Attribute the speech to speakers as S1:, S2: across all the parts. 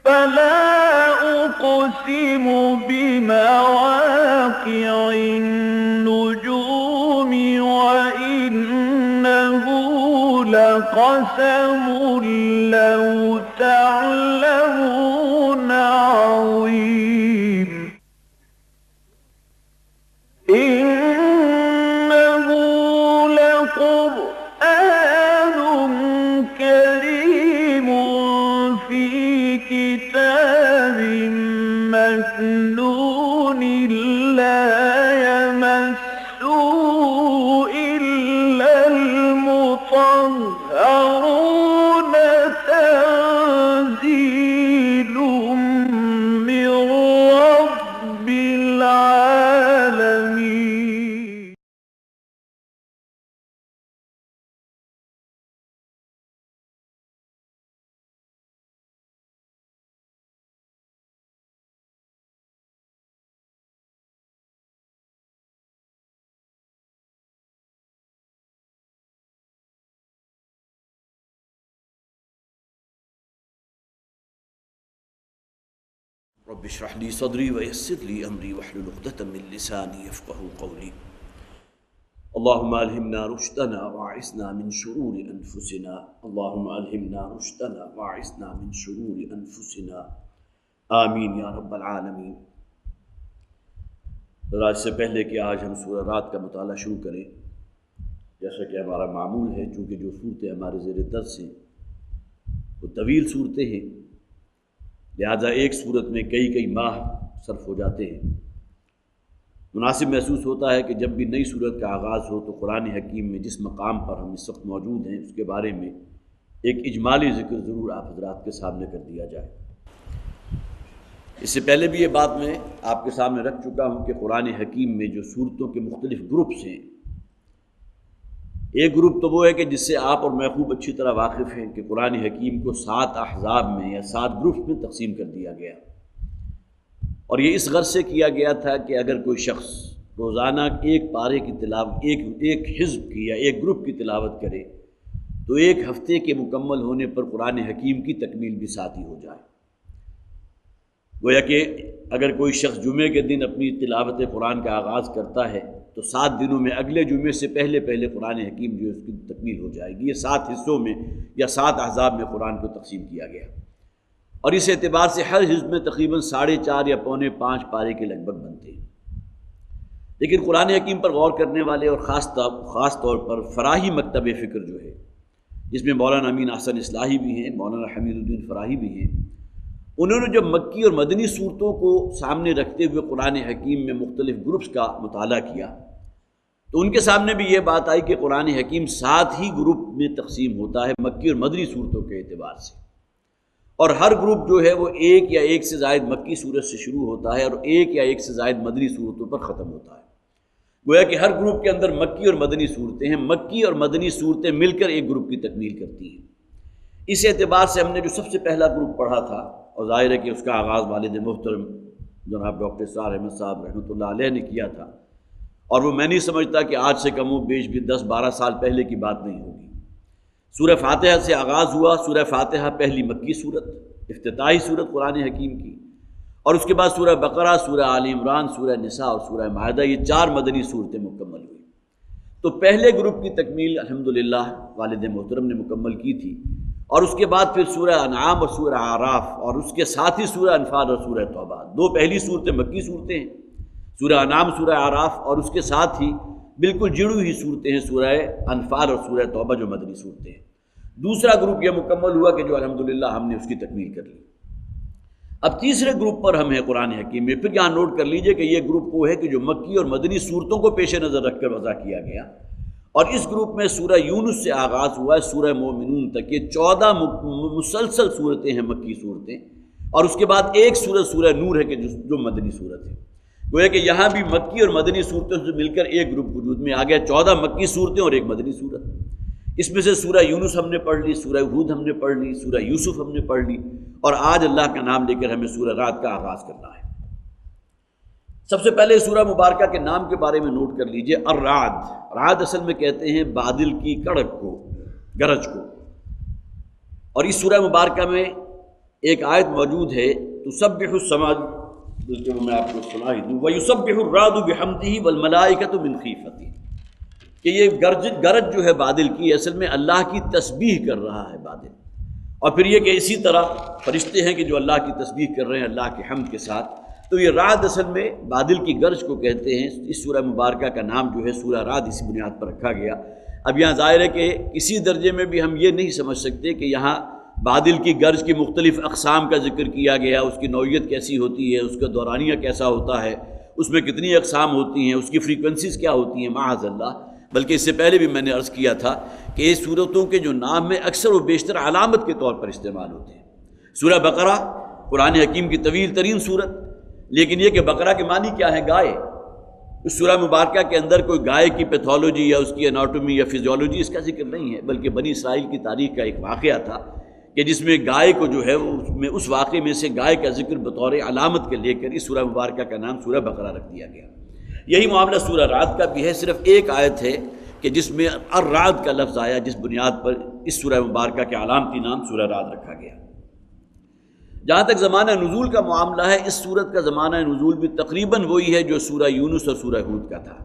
S1: فلا أقسم بمواقع النجوم وإنه لقسم لو تعلمون عظيم إنه لقرآن كريم في كتاب مكنون لا يمسه إلا المطهرون تنزيل من رب العالمين.
S2: رب اشرح لي صدري ويسر لي أمري واحلل عقدة من لساني يفقهوا قولي. اللهم ألهمنا رشدنا وأعصمنا من شرور أنفسنا. اللهم ألهمنا رشدنا وأعصمنا من شرور أنفسنا. آمین یا رب العالمین. آج سے پہلے کہ آج ہم سورہ رات کا مطالعہ شروع کریں، جیسا کہ ہمارا معمول ہے، چونکہ جو صورتیں ہمارے زیر درس ہیں وہ طویل صورتیں ہیں، لہذا ایک صورت میں کئی ماہ صرف ہو جاتے ہیں. مناسب محسوس ہوتا ہے کہ جب بھی نئی صورت کا آغاز ہو تو قرآن حکیم میں جس مقام پر ہم اس وقت موجود ہیں اس کے بارے میں ایک اجمالی ذکر ضرور آپ حضرات کے سامنے کر دیا جائے. اس سے پہلے بھی یہ بات میں آپ کے سامنے رکھ چکا ہوں کہ قرآن حکیم میں جو صورتوں کے مختلف گروپس ہیں، ایک گروپ تو وہ ہے کہ جس سے آپ اور میں خوب اچھی طرح واقف ہیں کہ قرآن حکیم کو 7 احزاب میں یا 7 گروپس میں تقسیم کر دیا گیا، اور یہ اس غرض سے کیا گیا تھا کہ اگر کوئی شخص روزانہ ایک پارے کی تلاوت ایک حزب کی یا ایک گروپ کی تلاوت کرے تو ایک ہفتے کے مکمل ہونے پر قرآن حکیم کی تکمیل بھی ساتھ ہی ہو جائے. گویا کہ اگر کوئی شخص جمعے کے دن اپنی تلاوت قرآن کا آغاز کرتا ہے تو 7 دنوں میں اگلے جمعے سے پہلے قرآن حکیم جو ہے اس کی تکمیل ہو جائے گی. یہ 7 حصوں میں یا 7 احزاب میں قرآن کو تقسیم کیا گیا، اور اس اعتبار سے ہر حزب میں تقریباً 4.5 یا 4.25 پارے کے لگ بھگ بنتے ہیں. لیکن قرآن حکیم پر غور کرنے والے اور خاص طور پر فراہی مکتب فکر جو ہے، جس میں مولانا امین احسن اصلاحی بھی ہیں، مولانا حمید الدین فراہی بھی ہیں، انہوں نے جب مکی اور مدنی صورتوں کو سامنے رکھتے ہوئے قرآن حکیم میں مختلف گروپس کا مطالعہ کیا تو ان کے سامنے بھی یہ بات آئی کہ قرآن حکیم 7 ہی گروپ میں تقسیم ہوتا ہے مکی اور مدنی صورتوں کے اعتبار سے، اور ہر گروپ جو ہے وہ ایک یا ایک سے زائد مکی صورت سے شروع ہوتا ہے اور ایک یا ایک سے زائد مدنی صورتوں پر ختم ہوتا ہے. گویا کہ ہر گروپ کے اندر مکی اور مدنی صورتیں ہیں، مکی اور مدنی صورتیں مل کر ایک گروپ کی تکمیل کرتی ہیں. اس اعتبار سے ہم نے جو سب سے پہلا گروپ پڑھا تھا، اور ظاہر ہے کہ اس کا آغاز والد محترم جناب ڈاکٹر سار احمد صاحب رحمۃ اللہ علیہ نے کیا تھا، اور وہ میں نہیں سمجھتا کہ آج سے کم و بیش بھی 10-12 سال پہلے کی بات نہیں ہوگی. سورہ فاتحہ سے آغاز ہوا. سورہ فاتحہ پہلی مکی صورت، افتتاحی صورت قرآن حکیم کی، اور اس کے بعد سورہ بقرہ، سورہ آل عمران، سورہ نساء اور سورہ مائدہ، یہ 4 مدنی صورتیں مکمل ہوئی. تو پہلے گروپ کی تکمیل الحمدللہ والد محترم نے مکمل کی تھی، اور اس کے بعد پھر سورہ انعام اور سورہ اعراف، اور اس کے ساتھ ہی سورہ انفال اور سورہ توبہ. 2 پہلی صورتیں مکی صورتیں ہیں، سورہ انعام، سورہ اعراف، اور اس کے ساتھ ہی بالکل جڑی ہوئی صورتیں ہیں سورہ انفال اور سورہ توبہ جو مدنی صورتیں ہیں. دوسرا گروپ یہ مکمل ہوا کہ جو الحمدللہ ہم نے اس کی تکمیل کر لی. اب تیسرے گروپ پر ہم ہیں قرآن حکیم میں. پھر یہاں نوٹ کر لیجئے کہ یہ گروپ وہ ہے کہ جو مکی اور مدنی صورتوں کو پیش نظر رکھ کر وضع کیا گیا، اور اس گروپ میں سورہ یونس سے آغاز ہوا ہے سورہ مومنون تک. یہ 14 مسلسل صورتیں ہیں مکی صورتیں، اور اس کے بعد ایک سورت سورہ نور ہے کہ جو مدنی صورت ہے. گویا کہ یہاں بھی مکی اور مدنی صورتوں سے مل کر ایک گروپ وجود میں آ گیا، 14 مکی صورتیں اور ایک مدنی صورت. اس میں سے سورہ یونس ہم نے پڑھ لی، سورہ ہود ہم نے پڑھ لی، سورہ یوسف ہم نے پڑھ لی، اور آج اللہ کا نام لے کر ہمیں سورہ رات کا آغاز کرنا ہے. سب سے پہلے سورہ مبارکہ کے نام کے بارے میں نوٹ کر لیجئے. الرعد، رعد اصل میں کہتے ہیں بادل کی کڑک کو، گرج کو. اور اس سورہ مبارکہ میں ایک آیت موجود ہے تسبح السماء، بلکہ وہ میں آپ کو سنا ہی دوں، وَيُسَبِّحُ الرَّعْدُ بِحَمْدِهِ وَالْمَلَائِكَةُ مِنْ خِيفَتِهِ، کہ یہ گرج جو ہے بادل کی اصل میں اللہ کی تسبیح کر رہا ہے بادل، اور پھر یہ کہ اسی طرح فرشتے ہیں کہ جو اللہ کی تسبیح کر رہے ہیں اللہ کی حمد کے ساتھ۔ تو یہ رعد اصل میں بادل کی گرج کو کہتے ہیں۔ اس سورہ مبارکہ کا نام جو ہے سورہ رعد اسی بنیاد پر رکھا گیا۔ اب یہاں ظاہر ہے کہ کسی درجے میں بھی ہم یہ نہیں سمجھ سکتے کہ یہاں بادل کی گرج کی مختلف اقسام کا ذکر کیا گیا، اس کی نوعیت کیسی ہوتی ہے، اس کا دورانیہ کیسا ہوتا ہے، اس میں کتنی اقسام ہوتی ہیں، اس کی فریکوینسیز کیا ہوتی ہیں، معاذ اللہ۔ بلکہ اس سے پہلے بھی میں نے عرض کیا تھا کہ یہ صورتوں کے جو نام میں اکثر و بیشتر علامت کے طور پر استعمال ہوتے ہیں۔ سورہ بقرہ قرآن حکیم کی طویل ترین صورت، لیکن یہ کہ بقرہ کے معنی کیا ہے؟ گائے۔ اس سورہ مبارکہ کے اندر کوئی گائے کی پیتھولوجی یا اس کی اناٹومی یا فزیولوجی اس کا ذکر نہیں ہے، بلکہ بنی اسرائیل کی تاریخ کا ایک واقعہ تھا کہ جس میں گائے کو جو ہے اس واقعے میں سے گائے کا ذکر بطور علامت کے لے کر اس سورہ مبارکہ کا نام سورہ بقرہ رکھ دیا گیا۔ یہی معاملہ سورہ رعد کا بھی ہے، صرف ایک آیت ہے کہ جس میں الرعد کا لفظ آیا، جس بنیاد پر اس سورہ مبارکہ کے علامتی نام سورہ رعد رکھا گیا۔ جہاں تک زمانہ نزول کا معاملہ ہے، اس سورت کا زمانہ نزول بھی تقریباً وہی ہے جو سورہ یونس اور سورہ ہود کا تھا،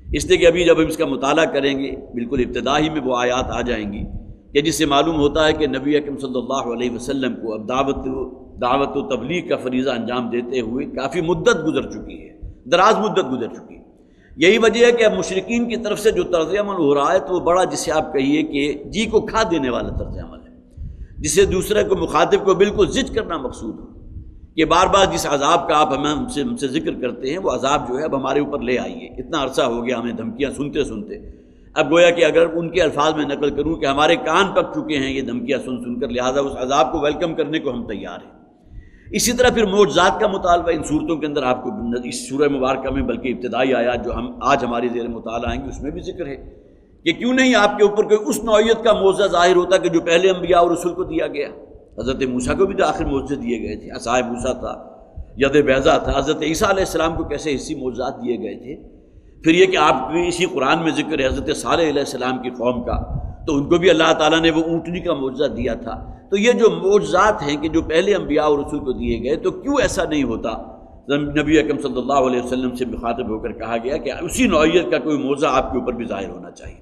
S2: اس لیے کہ ابھی جب ہم اس کا مطالعہ کریں گے بالکل ابتدا ہی میں وہ آیات آ جائیں گی کہ جس سے معلوم ہوتا ہے کہ نبی اکرم صلی اللہ علیہ وسلم کو اب دعوت و تبلیغ کا فریضہ انجام دیتے ہوئے کافی مدت گزر چکی ہے، دراز مدت گزر چکی ہے۔ یہی وجہ ہے کہ اب مشرکین کی طرف سے جو طرز عمل ہو رہا ہے تو وہ بڑا، جسے آپ کہیے کہ جی کو کھا دینے والا طرز عمل ہے، جسے دوسرے کو مخاطب کو بالکل زج کرنا مقصود ہو کہ بار بار جس عذاب کا آپ ہم سے ذکر کرتے ہیں وہ عذاب جو ہے اب ہمارے اوپر لے آئیے۔ اتنا عرصہ ہو گیا ہمیں دھمکیاں سنتے سنتے، اب گویا کہ اگر ان کے الفاظ میں نقل کروں کہ ہمارے کان پک چکے ہیں یہ دھمکیاں سن کر، لہٰذا اس عذاب کو ویلکم کرنے کو ہم تیار ہیں۔ اسی طرح پھر معجزات کا مطالبہ ان صورتوں کے اندر آپ کو اس سورہ مبارکہ میں، بلکہ ابتدائی آیات جو ہم آج ہماری زیر مطالعہ آئیں گے اس میں بھی ذکر ہے کہ کیوں نہیں آپ کے اوپر کوئی اس نوعیت کا معجزہ ظاہر ہوتا کہ جو پہلے انبیاء اور رسول کو دیا گیا۔ حضرت موسیٰ کو بھی تو آخر معجزے دیے گئے تھے، عصائے موسیٰ تھا، ید بیضا تھا۔ حضرت عیسیٰ علیہ السلام کو کیسے حصی معجزات دیے گئے تھے۔ پھر یہ کہ آپ کی اسی قرآن میں ذکر ہے حضرت صالح علیہ السلام کی قوم کا، تو ان کو بھی اللہ تعالیٰ نے وہ اونٹنی کا معجزہ دیا تھا۔ تو یہ جو معجزات ہیں کہ جو پہلے انبیاء اور رسول کو دیے گئے، تو کیوں ایسا نہیں ہوتا؟ نبی اکرم صلی اللہ علیہ وسلم سے مخاطب ہو کر کہا گیا کہ اسی نوعیت کا کوئی معجزہ آپ کے اوپر بھی ظاہر ہونا چاہیے۔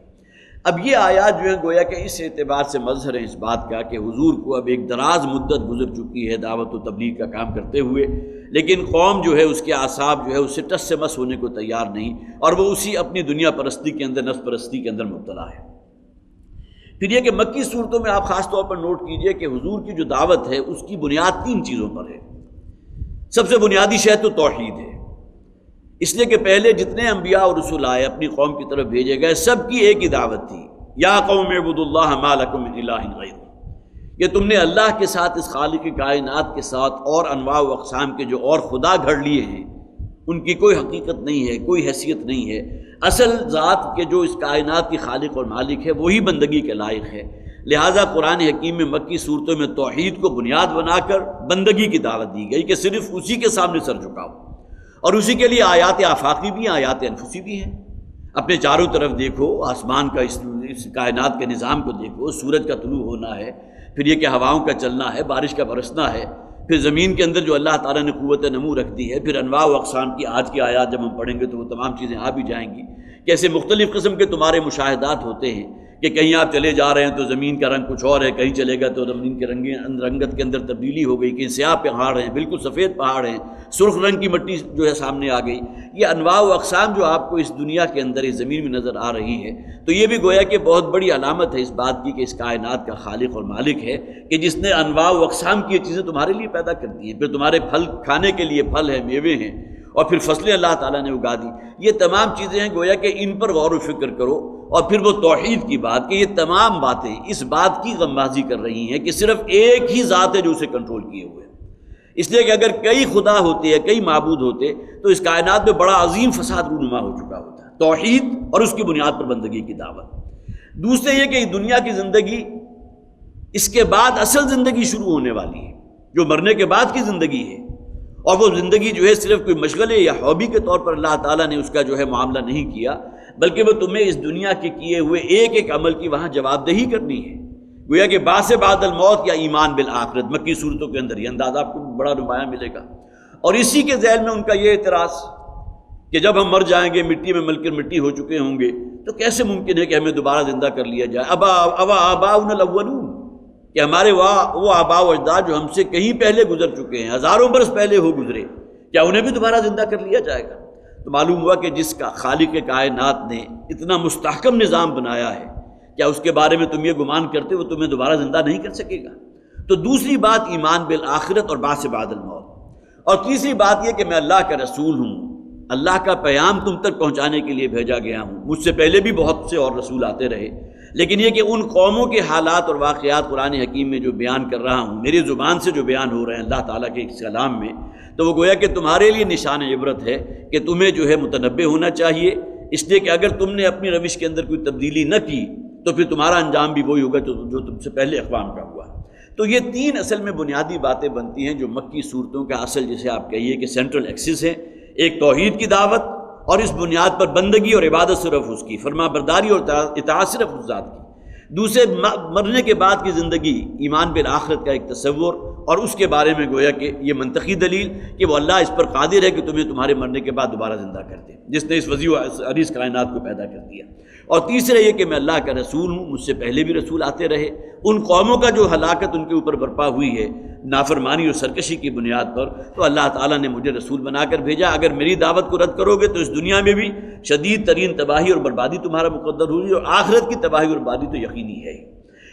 S2: اب یہ آیات جو ہیں گویا کہ اس اعتبار سے مظہر ہیں اس بات کا کہ حضور کو اب ایک دراز مدت گزر چکی ہے دعوت و تبلیغ کا کام کرتے ہوئے، لیکن قوم جو ہے اس کے اعصاب جو ہے اس سے ٹس سے مس ہونے کو تیار نہیں، اور وہ اسی اپنی دنیا پرستی کے اندر، نفس پرستی کے اندر مبتلا ہے۔ پھر یہ کہ مکی صورتوں میں آپ خاص طور پر نوٹ کیجئے کہ حضور کی جو دعوت ہے اس کی بنیاد 3 چیزوں پر ہے۔ سب سے بنیادی شے تو توحید ہے، اس لیے کہ پہلے جتنے انبیاء اور رسول آئے اپنی قوم کی طرف بھیجے گئے، سب کی ایک ہی دعوت تھی، یا قوم اعبدوا اللہ ما لکم من الہ غیرہ، کہ تم نے اللہ کے ساتھ، اس خالق کائنات کے ساتھ اور انواع و اقسام کے جو اور خدا گھڑ لیے ہیں ان کی کوئی حقیقت نہیں ہے، کوئی حیثیت نہیں ہے۔ اصل ذات کے جو اس کائنات کی خالق اور مالک ہے وہی بندگی کے لائق ہے۔ لہٰذا قرآن حکیم میں مکی صورتوں میں توحید کو بنیاد بنا کر بندگی کی دعوت دی گئی کہ صرف اسی کے سامنے سر جھکاؤ، اور اسی کے لیے آیات آفاقی بھی ہیں، آیات انفسی بھی ہیں۔ اپنے چاروں طرف دیکھو، آسمان کا اس کائنات کے نظام کو دیکھو، سورج کا طلوع ہونا ہے، پھر یہ کہ ہواؤں کا چلنا ہے، بارش کا برسنا ہے، پھر زمین کے اندر جو اللہ تعالیٰ نے قوت نمو رکھ دی ہے، پھر انواع و اقسام کی آج کی آیات جب ہم پڑھیں گے تو وہ تمام چیزیں آ بھی جائیں گی۔ کیسے مختلف قسم کے تمہارے مشاہدات ہوتے ہیں کہ کہیں آپ چلے جا رہے ہیں تو زمین کا رنگ کچھ اور ہے، کہیں چلے گئے تو زمین کے رنگت کے اندر تبدیلی ہو گئی، کہیں سیاہ پہاڑ ہیں، بالکل سفید پہاڑ ہیں، سرخ رنگ کی مٹی جو ہے سامنے آ گئی۔ یہ انواع و اقسام جو آپ کو اس دنیا کے اندر اس زمین میں نظر آ رہی ہے، تو یہ بھی گویا کہ بہت بڑی علامت ہے اس بات کی کہ اس کائنات کا خالق اور مالک ہے کہ جس نے انواع و اقسام کی چیزیں تمہارے لیے پیدا کر دی ہیں، پھر تمہارے پھل کھانے کے لیے پھل ہیں، میوے ہیں، اور پھر فصلیں اللہ تعالیٰ نے اگا دی۔ یہ تمام چیزیں ہیں گویا کہ ان پر غور و فکر کرو، اور پھر وہ توحید کی بات کہ یہ تمام باتیں اس بات کی غمازی کر رہی ہیں کہ صرف ایک ہی ذات ہے جو اسے کنٹرول کیے ہوئے ہے۔ اس لیے کہ اگر کئی خدا ہوتے ہیں، کئی معبود ہوتے تو اس کائنات میں بڑا عظیم فساد رونما ہو چکا ہوتا ہے۔ توحید اور اس کی بنیاد پر بندگی کی دعوت۔ دوسرے یہ کہ دنیا کی زندگی، اس کے بعد اصل زندگی شروع ہونے والی ہے جو مرنے کے بعد کی زندگی ہے، اور وہ زندگی جو ہے صرف کوئی مشغلے یا ہابی کے طور پر اللہ تعالیٰ نے اس کا جو ہے معاملہ نہیں کیا، بلکہ وہ تمہیں اس دنیا کے کیے ہوئے ایک ایک عمل کی وہاں جواب دہی کرنی ہے۔ گویا کہ بعث بعد الموت یا ایمان بالآخرت مکی صورتوں کے اندر یہ انداز آپ کو بڑا نمایاں ملے گا۔ اور اسی کے ذیل میں ان کا یہ اعتراض کہ جب ہم مر جائیں گے، مٹی میں مل کر مٹی ہو چکے ہوں گے، تو کیسے ممکن ہے کہ ہمیں دوبارہ زندہ کر لیا جائے؟ آباؤنا الاولون، کہ ہمارے وہ آباء و اجداد جو ہم سے کہیں پہلے گزر چکے ہیں، ہزاروں برس پہلے ہو گزرے، کیا انہیں بھی دوبارہ زندہ کر لیا جائے گا؟ تو معلوم ہوا کہ جس کا خالق کائنات نے اتنا مستحکم نظام بنایا ہے، کیا اس کے بارے میں تم یہ گمان کرتے ہو تمہیں دوبارہ زندہ نہیں کر سکے گا؟ تو دوسری بات ایمان بالآخرت اور بعث بعد الموت، اور تیسری بات یہ کہ میں اللہ کا رسول ہوں، اللہ کا پیغام تم تک پہنچانے کے لیے بھیجا گیا ہوں۔ مجھ سے پہلے بھی بہت سے اور رسول آتے رہے، لیکن یہ کہ ان قوموں کے حالات اور واقعات قرآن حکیم میں جو بیان کر رہا ہوں، میری زبان سے جو بیان ہو رہے ہیں اللہ تعالیٰ کے کلام میں، تو وہ گویا کہ تمہارے لیے نشان عبرت ہے کہ تمہیں جو ہے متنبہ ہونا چاہیے، اس لیے کہ اگر تم نے اپنی روش کے اندر کوئی تبدیلی نہ کی تو پھر تمہارا انجام بھی وہی ہوگا جو تم سے پہلے اقوام کا ہوا۔ تو یہ تین اصل میں بنیادی باتیں بنتی ہیں جو مکی صورتوں کا اصل جسے آپ کہیے کہ سینٹرل ایکسس ہے۔ ایک توحید کی دعوت، اور اس بنیاد پر بندگی اور عبادت صرف اس کی، فرما برداری اور اطاعت صرف اس ذات کی۔ دوسرے مرنے کے بعد کی زندگی، ایمان بالآخرت کا ایک تصور، اور اس کے بارے میں گویا کہ یہ منطقی دلیل کہ وہ اللہ اس پر قادر ہے کہ تمہیں تمہارے مرنے کے بعد دوبارہ زندہ کر دے، جس نے اس وسیع و عریض کائنات کو پیدا کر دیا۔ اور تیسرے یہ کہ میں اللہ کا رسول ہوں، مجھ سے پہلے بھی رسول آتے رہے، ان قوموں کا جو ہلاکت ان کے اوپر برپا ہوئی ہے نافرمانی اور سرکشی کی بنیاد پر، تو اللہ تعالیٰ نے مجھے رسول بنا کر بھیجا۔ اگر میری دعوت کو رد کرو گے تو اس دنیا میں بھی شدید ترین تباہی اور بربادی تمہارا مقدر ہوئی، اور آخرت کی تباہی اور بربادی تو یقینی ہے۔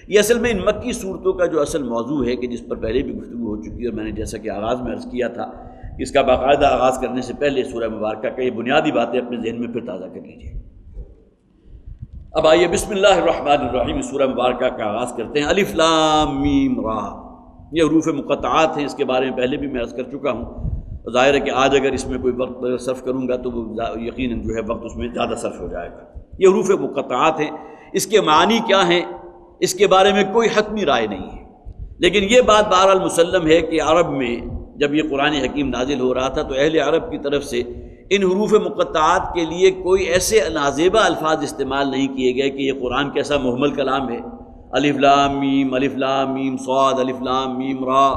S2: یہ اصل میں ان مکی صورتوں کا جو اصل موضوع ہے کہ جس پر پہلے بھی گفتگو ہو چکی ہے، اور میں نے جیسا کہ آغاز میں عرض کیا تھا کہ اس کا باقاعدہ آغاز کرنے سے پہلے سورہ مبارکہ کا یہ بنیادی باتیں اپنے ذہن میں پھر تازہ کر لیجیے۔ اب آئیے بسم اللہ الرحمن الرحیم سورہ مبارکہ کا آغاز کرتے ہیں۔ الف لام میم را، یہ حروف مقطعات ہیں، اس کے بارے میں پہلے بھی میں عرض کر چکا ہوں۔ ظاہر ہے کہ آج اگر اس میں کوئی وقت صرف کروں گا تو یقیناً جو ہے وقت اس میں زیادہ صرف ہو جائے گا۔ یہ حروف مقطعات ہیں، اس کے معنی کیا ہیں اس کے بارے میں کوئی حتمی رائے نہیں ہے، لیکن یہ بات بہرحال مسلم ہے کہ عرب میں جب یہ قرآن حکیم نازل ہو رہا تھا تو اہل عرب کی طرف سے ان حروف مقطعات کے لیے کوئی ایسے نازیبہ الفاظ استعمال نہیں کیے گئے کہ یہ قرآن کیسا محمل کلام ہے، الف لام میم صاد، الف لام میم را،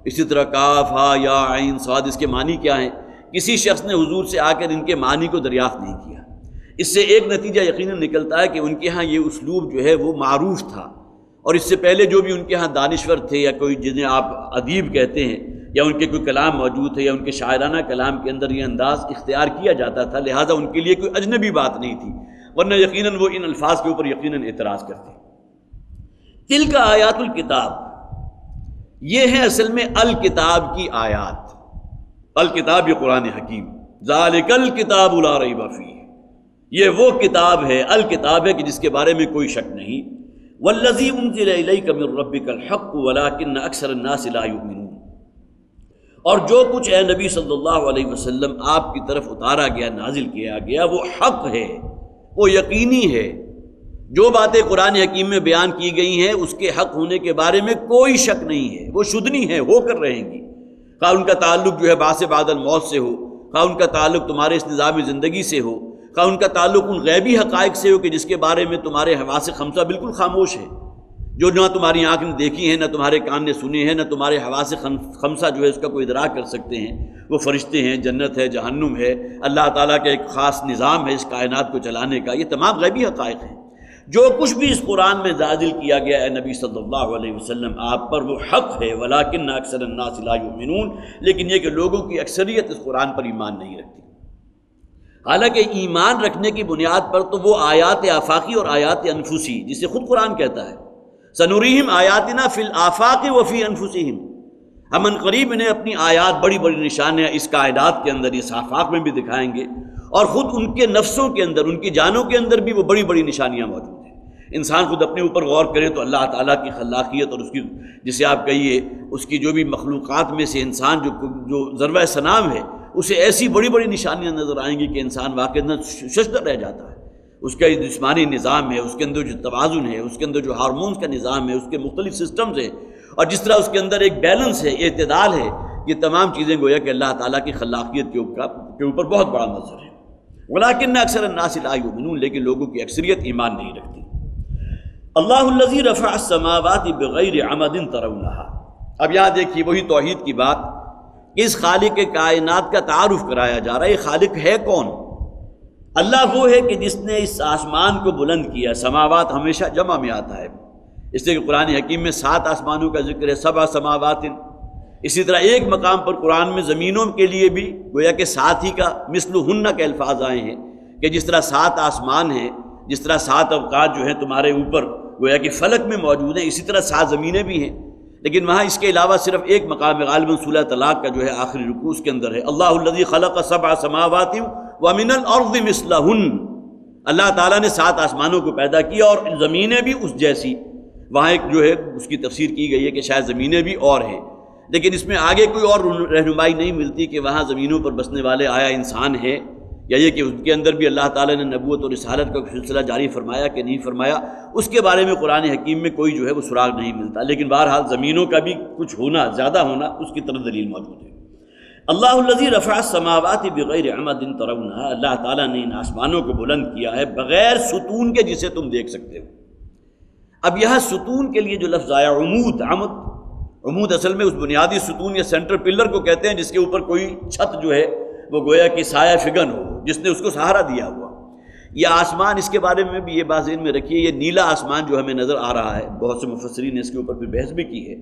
S2: اسی طرح کاف ہا یا عین صاد، اس کے معنی کیا ہیں؟ کسی شخص نے حضور سے آ کر ان کے معنی کو دریافت نہیں کیا۔ اس سے ایک نتیجہ یقیناً نکلتا ہے کہ ان کے ہاں یہ اسلوب جو ہے وہ معروف تھا، اور اس سے پہلے جو بھی ان کے ہاں دانشور تھے یا کوئی جنہیں آپ ادیب کہتے ہیں یا ان کے کوئی کلام موجود تھے یا ان کے شاعرانہ کلام کے اندر یہ انداز اختیار کیا جاتا تھا، لہٰذا ان کے لیے کوئی اجنبی بات نہیں تھی، ورنہ یقیناً وہ ان الفاظ کے اوپر یقیناً اعتراض کرتے۔ تلک آیات الکتاب، یہ ہے اصل میں الکتاب کی آیات۔ الکتاب یہ قرآن حکیم، ذالک الکتاب لا ریب فیہ، یہ وہ کتاب ہے، الکتاب ہے کہ جس کے بارے میں کوئی شک نہیں۔ والذی انزل الیک من ربک الحق ولکن اکثر الناس لا یؤمنون، اور جو کچھ اے نبی صلی اللہ علیہ وسلم آپ کی طرف اتارا گیا، نازل کیا گیا، وہ حق ہے، وہ یقینی ہے۔ جو باتیں قرآن حکیم میں بیان کی گئی ہیں اس کے حق ہونے کے بارے میں کوئی شک نہیں ہے، وہ شدنی ہے، ہو کر رہیں گی، خواہ ان کا تعلق جو ہے بعث بعد الموت سے ہو، خواہ ان کا تعلق تمہارے اس نظام زندگی سے ہو، خواہ ان کا تعلق ان غیبی حقائق سے ہو کہ جس کے بارے میں تمہارے حواس خمسہ بالکل خاموش ہے، جو نہ تمہاری آنکھ نے دیکھی ہے، نہ تمہارے کان نے سنی ہے، نہ تمہارے حواس خمسہ جو ہے اس کا کوئی ادراک کر سکتے ہیں۔ وہ فرشتے ہیں، جنت ہے، جہنم ہے، اللہ تعالیٰ کا ایک خاص نظام ہے اس کائنات کو چلانے کا، یہ تمام غیبی حقائق ہیں۔ جو کچھ بھی اس قرآن میں نازل کیا گیا ہے نبی صلی اللہ علیہ وسلم آپ پر، وہ حق ہے، ولیکن اکثر الناس لا یؤمنون، لیکن یہ کہ لوگوں کی اکثریت اس قرآن پر ایمان نہیں رکھتی۔ حالانکہ ایمان رکھنے کی بنیاد پر تو وہ آیات آفاقی اور آیات انفسی، جسے خود قرآن کہتا ہے سنوریہم آیاتنا فی الآفاق وفی انفسہم، ہم ان قریب انہیں اپنی آیات، بڑی بڑی نشانیاں اس کائنات کے اندر، اس آفاق میں بھی دکھائیں گے، اور خود ان کے نفسوں کے اندر، ان کی جانوں کے اندر بھی وہ بڑی بڑی نشانیاں موجود ہیں۔ انسان خود اپنے اوپر غور کرے تو اللہ تعالیٰ کی خلاقیت اور اس کی، جسے آپ کہیے اس کی جو بھی مخلوقات میں سے انسان جو ذروہ سنام ہے، اسے ایسی بڑی بڑی نشانیاں نظر آئیں گی کہ انسان واقعی ششدر رہ جاتا ہے۔ اس کا جسمانی نظام ہے، اس کے اندر جو توازن ہے، اس کے اندر جو ہارمونز کا نظام ہے، اس کے مختلف سسٹمز ہیں، اور جس طرح اس کے اندر ایک بیلنس ہے، اعتدال ہے، یہ تمام چیزیں گویا کہ اللہ تعالیٰ کی خلاقیت کے اوپر بہت بڑا نظر ہے۔ ولیکن اکثر الناس لا یؤمنون، لیکن لوگوں کی اکثریت ایمان نہیں رکھتی۔ اللہ الذی رفع السماوات بغیر عمد ترونہا. اب یہاں دیکھیے وہی توحید کی بات، اس خالق کائنات کا تعارف کرایا جا رہا ہے. یہ خالق ہے کون؟ اللہ وہ ہے کہ جس نے اس آسمان کو بلند کیا. سماوات ہمیشہ جمع میں آتا ہے، اس لیے کہ قرآن حکیم میں 7 آسمانوں کا ذکر ہے، 7 سماوات. اسی طرح ایک مقام پر قرآن میں زمینوں کے لیے بھی گویا کہ 7 ہی کا مثلہن کے الفاظ آئے ہیں کہ جس طرح 7 آسمان ہیں، جس طرح 7 اوقات جو ہیں تمہارے اوپر گویا کہ فلک میں موجود ہیں، اسی طرح 7 زمینیں بھی ہیں. لیکن وہاں اس کے علاوہ صرف ایک مقام غالباً سورہ طلاق کا جو ہے آخری رکوع اس کے اندر ہے، اللہ الذی خلق 7 سماوات ومن الارض مثلہن. اللہ تعالیٰ نے 7 آسمانوں کو پیدا کیا اور زمینیں بھی اس جیسی. وہاں ایک جو ہے اس کی تفسیر کی گئی ہے کہ شاید زمینیں بھی اور ہیں، لیکن اس میں آگے کوئی اور رہنمائی نہیں ملتی کہ وہاں زمینوں پر بسنے والے آیا انسان ہیں، یا یہ کہ ان کے اندر بھی اللہ تعالیٰ نے نبوت اور رسالت کا سلسلہ جاری فرمایا کہ نہیں فرمایا. اس کے بارے میں قرآن حکیم میں کوئی جو ہے وہ سراغ نہیں ملتا. لیکن بہرحال زمینوں کا بھی کچھ ہونا، زیادہ ہونا، اس کی طرف دلیل موجود ہے. اللہ الذی رفع السماوات بغیر عمد ترونہا. اللہ تعالیٰ نے ان آسمانوں کو بلند کیا ہے بغیر ستون کے جسے تم دیکھ سکتے ہو. اب یہاں ستون کے لیے جو لفظ آیا عمود، عمود اصل میں اس بنیادی ستون یا سینٹر پلر کو کہتے ہیں جس کے اوپر کوئی چھت جو ہے وہ گویا کہ سایہ فگن ہو، جس نے اس کو سہارا دیا ہوا. یہ آسمان، اس کے بارے میں بھی یہ بات ذہن میں رکھیے، یہ نیلا آسمان جو ہمیں نظر آ رہا ہے، بہت سے مفسرین نے اس کے اوپر بھی بحث بھی کی ہے.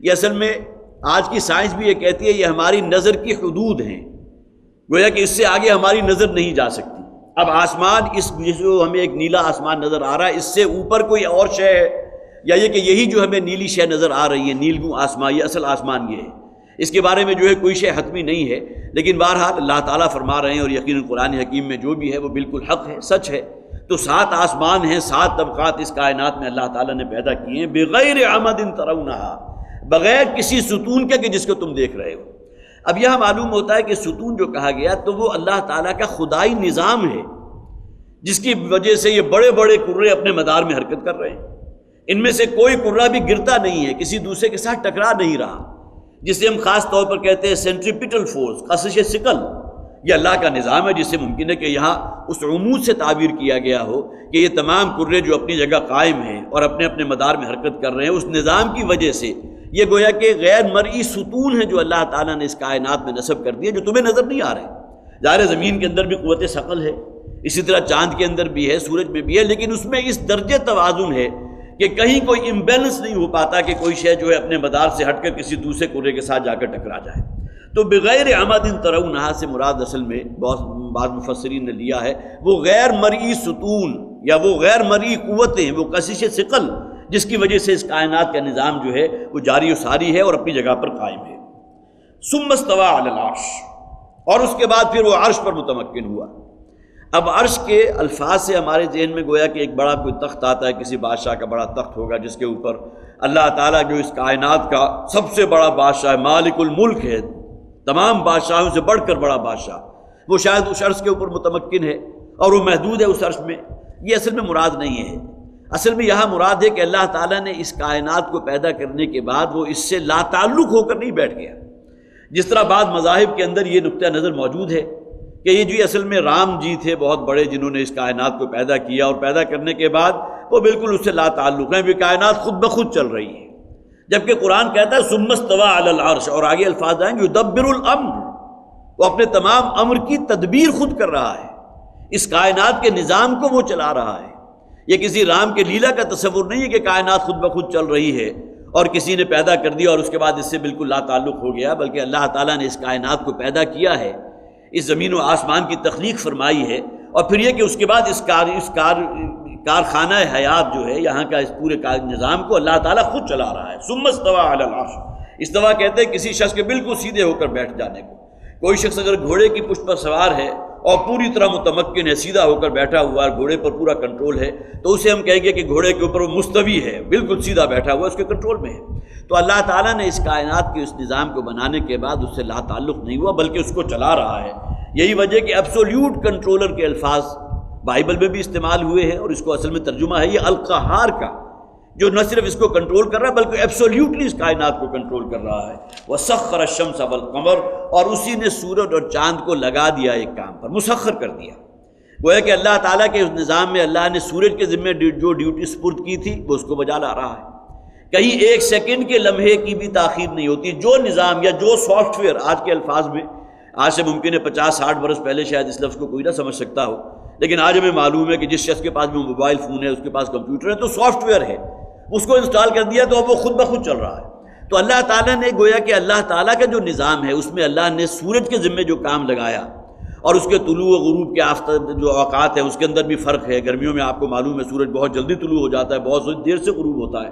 S2: یہ اصل میں آج کی سائنس بھی یہ کہتی ہے یہ ہماری نظر کی حدود ہیں، گویا کہ اس سے آگے ہماری نظر نہیں جا سکتی. اب آسمان اس جو ہمیں ایک نیلا آسمان نظر آ رہا ہے، اس سے اوپر کوئی اور شے ہے، یا یہ کہ یہی جو ہمیں نیلی شے نظر آ رہی ہے، نیلگوں آسمان، یہ اصل آسمان یہ ہے. اس کے بارے میں جو ہے کوئی شے حتمی نہیں ہے. لیکن بہرحال اللہ تعالیٰ فرما رہے ہیں، اور یقیناً قرآن حکیم میں جو بھی ہے وہ بالکل حق ہے، سچ ہے. تو 7 آسمان ہیں، 7 طبقات اس کائنات میں اللہ تعالیٰ نے پیدا کیے ہیں بغیر عمد ترونہا، بغیر کسی ستون کے کہ جس کو تم دیکھ رہے ہو. اب یہاں معلوم ہوتا ہے کہ ستون جو کہا گیا تو وہ اللہ تعالیٰ کا خدائی نظام ہے، جس کی وجہ سے یہ بڑے بڑے کرے اپنے مدار میں حرکت کر رہے ہیں. ان میں سے کوئی کرہ بھی گرتا نہیں ہے، کسی دوسرے کے ساتھ ٹکرا نہیں رہا، جسے ہم خاص طور پر کہتے ہیں سینٹریپیٹل فورس، کشش ثقل. یہ اللہ کا نظام ہے جس سے ممکن ہے کہ یہاں اس عمود سے تعبیر کیا گیا ہو کہ یہ تمام کرے جو اپنی جگہ قائم ہیں اور اپنے اپنے مدار میں حرکت کر رہے ہیں، اس نظام کی وجہ سے یہ گویا کہ غیر مرئی ستون ہیں جو اللہ تعالیٰ نے اس کائنات میں نصب کر دیے، جو تمہیں نظر نہیں آ رہے. ظاہر زمین کے اندر بھی قوت ثقل ہے، اسی طرح چاند کے اندر بھی ہے، سورج میں بھی ہے، لیکن اس میں اس درجے توازن ہے کہ کہیں کوئی امبیلنس نہیں ہو پاتا کہ کوئی شے جو ہے اپنے مدار سے ہٹ کر کسی دوسرے کرے کے ساتھ جا کر ٹکرا جائے. تو بغیر عمد ترونہا سے مراد اصل میں بعض مفسرین نے لیا ہے وہ غیر مرئی ستون یا وہ غیر مرئی قوتیں، وہ کشش ثقل جس کی وجہ سے اس کائنات کا نظام جو ہے وہ جاری و ساری ہے اور اپنی جگہ پر قائم ہے. ثم استوى علی العرش، اور اس کے بعد پھر وہ عرش پر متمکن ہوا. اب عرش کے الفاظ سے ہمارے ذہن میں گویا کہ ایک بڑا کوئی تخت آتا ہے، کسی بادشاہ کا بڑا تخت ہوگا جس کے اوپر اللہ تعالیٰ جو اس کائنات کا سب سے بڑا بادشاہ ہے، مالک الملک ہے، تمام بادشاہوں سے بڑھ کر بڑا بادشاہ، وہ شاید اس عرش کے اوپر متمکن ہے اور وہ محدود ہے اس عرش میں. یہ اصل میں مراد نہیں ہے. اصل میں یہاں مراد ہے کہ اللہ تعالیٰ نے اس کائنات کو پیدا کرنے کے بعد وہ اس سے لا تعلق ہو کر نہیں بیٹھ گیا. جس طرح بعض مذاہب کے اندر یہ نقطہ نظر موجود ہے کہ یہ جو اصل میں رام جی تھے بہت بڑے، جنہوں نے اس کائنات کو پیدا کیا، اور پیدا کرنے کے بعد وہ بالکل اس سے لا تعلق ہیں، وہ کائنات خود بخود چل رہی ہے. جبکہ قرآن کہتا ہے ثم استوى علی العرش، اور آگے الفاظ آئیں یدبر الامر، وہ اپنے تمام امر کی تدبیر خود کر رہا ہے، اس کائنات کے نظام کو وہ چلا رہا ہے. یہ کسی رام کے لیلا کا تصور نہیں ہے کہ کائنات خود بخود چل رہی ہے اور کسی نے پیدا کر دیا اور اس کے بعد اس سے بالکل لا تعلق ہو گیا، بلکہ اللہ تعالیٰ نے اس کائنات کو پیدا کیا ہے، اس زمین و آسمان کی تخلیق فرمائی ہے، اور پھر یہ کہ اس کے بعد اس کارخانہ حیات جو ہے یہاں کا اس پورے نظام کو اللہ تعالیٰ خود چلا رہا ہے. ثم استوى علی العرش، استوا کہتے ہیں کسی شخص کے بالکل سیدھے ہو کر بیٹھ جانے کو. کوئی شخص اگر گھوڑے کی پشت پر سوار ہے اور پوری طرح متمکن ہے، سیدھا ہو کر بیٹھا ہوا ہے، گھوڑے پر پورا کنٹرول ہے، تو اسے ہم کہیں گے کہ گھوڑے کے اوپر وہ مستوی ہے، بالکل سیدھا بیٹھا ہوا ہے، اس کے کنٹرول میں ہے. تو اللہ تعالیٰ نے اس کائنات کے اس نظام کو بنانے کے بعد اس سے لا تعلق نہیں ہوا بلکہ اس کو چلا رہا ہے. یہی وجہ کہ ایبسولیوٹ کنٹرولر کے الفاظ بائبل میں بھی استعمال ہوئے ہیں، اور اس کو اصل میں ترجمہ ہے یہ القہار کا، جو نہ صرف اس کو کنٹرول کر رہا ہے بلکہ ایبسولیوٹلی اس کائنات کو کنٹرول کر رہا ہے. وَسَخَّرَ الشَّمْسَ وَالْقَمَرَ، اور اسی نے سورج اور چاند کو لگا دیا ایک کام پر، مسخر کر دیا. گویا کہ اللہ تعالیٰ کے اس نظام میں اللہ نے سورج کے ذمے جو ڈیوٹی سپرد کی تھی وہ اس کو بجا لا رہا ہے، کہیں ایک سیکنڈ کے لمحے کی بھی تاخیر نہیں ہوتی۔ جو نظام یا جو سافٹ ویئر آج کے الفاظ میں، آج سے ممکن ہے 50-60 برس پہلے شاید اس لفظ کو کوئی نہ سمجھ سکتا ہو، لیکن آج ہمیں معلوم ہے کہ جس شخص کے پاس بھی موبائل فون ہے، اس کے پاس کمپیوٹر ہے، تو سافٹ ویئر ہے، اس کو انسٹال کر دیا تو اب وہ خود بخود چل رہا ہے۔ تو اللہ تعالیٰ نے گویا کہ اللہ تعالیٰ کا جو نظام ہے اس میں اللہ نے سورج کے ذمے جو کام لگایا، اور اس کے طلوع و غروب کے آفتاب جو اوقات ہیں اس کے اندر بھی فرق ہے۔ گرمیوں میں آپ کو معلوم ہے سورج بہت جلدی طلوع ہو جاتا ہے، بہت دیر سے غروب ہوتا ہے،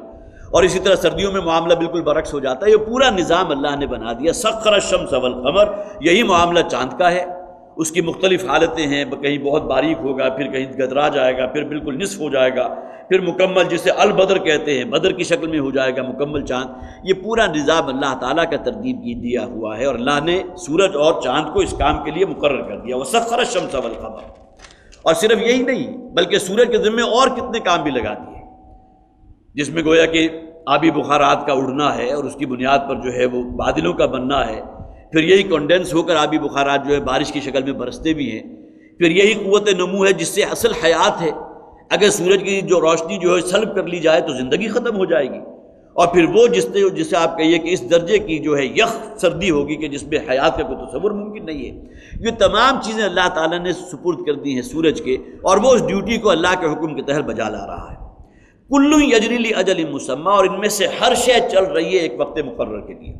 S2: اور اسی طرح سردیوں میں معاملہ بالکل برعکس ہو جاتا ہے۔ یہ پورا نظام اللہ نے بنا دیا۔ سخر الشمس والقمر، یہی معاملہ چاند کا ہے، اس کی مختلف حالتیں ہیں، کہیں بہت باریک ہوگا، پھر کہیں گدرا جائے گا، پھر بالکل نصف ہو جائے گا، پھر مکمل جسے البدر کہتے ہیں بدر کی شکل میں ہو جائے گا مکمل چاند۔ یہ پورا نظام اللہ تعالیٰ کا ترتیب دیا ہوا ہے، اور اللہ نے سورج اور چاند کو اس کام کے لیے مقرر کر دیا۔ وَسَخَّرَ الشَّمْسَ وَالْقَمَرَ، اور صرف یہی نہیں بلکہ سورج کے ذمے اور کتنے کام بھی لگا دیے، جس میں گویا کہ آبی بخارات کا اڑنا ہے، اور اس کی بنیاد پر جو ہے وہ بادلوں کا بننا ہے، پھر یہی کنڈنس ہو کر آبی بخارات جو ہے بارش کی شکل میں برستے بھی ہیں، پھر یہی قوت نمو ہے جس سے اصل حیات ہے۔ اگر سورج کی جو روشنی جو ہے سلب کر لی جائے تو زندگی ختم ہو جائے گی، اور پھر وہ جسے آپ کہیے کہ اس درجے کی جو ہے یخ سردی ہوگی کہ جس میں حیات کا کوئی تصور ممکن نہیں ہے۔ یہ تمام چیزیں اللہ تعالیٰ نے سپرد کر دی ہیں سورج کے، اور وہ اس ڈیوٹی کو اللہ کے حکم کے تحت بجا لا رہا ہے۔ کل یجری لاجل مسمی، اور ان میں سے ہر شے چل رہی ہے ایک وقت مقرر کے لیے۔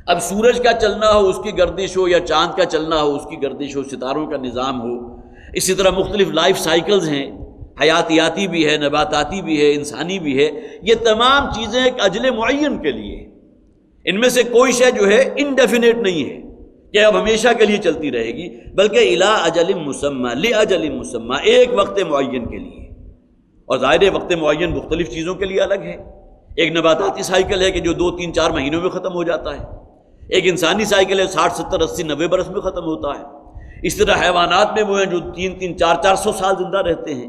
S2: اب سورج کا چلنا ہو اس کی گردش ہو، یا چاند کا چلنا ہو اس کی گردش ہو، ستاروں کا نظام ہو، اسی طرح مختلف لائف سائیکلز ہیں، حیاتیاتی بھی ہے، نباتاتی بھی ہے، انسانی بھی ہے، یہ تمام چیزیں ایک اجل معین کے لیے، ان میں سے کوئی شے جو ہے انڈیفینیٹ نہیں ہے کہ اب ہمیشہ کے لیے چلتی رہے گی، بلکہ الی اجل مسمی، لاجل مسمی، ایک وقت معین کے لیے۔ اور ظاہر وقت معین مختلف چیزوں کے لیے الگ ہے۔ ایک نباتاتی سائیکل ہے کہ جو 2-3-4 مہینوں میں ختم ہو جاتا ہے، ایک انسانی سائیکل ہے 60-70-80-90 برس میں ختم ہوتا ہے، اس طرح حیوانات میں وہ ہیں جو 300-400 سال زندہ رہتے ہیں،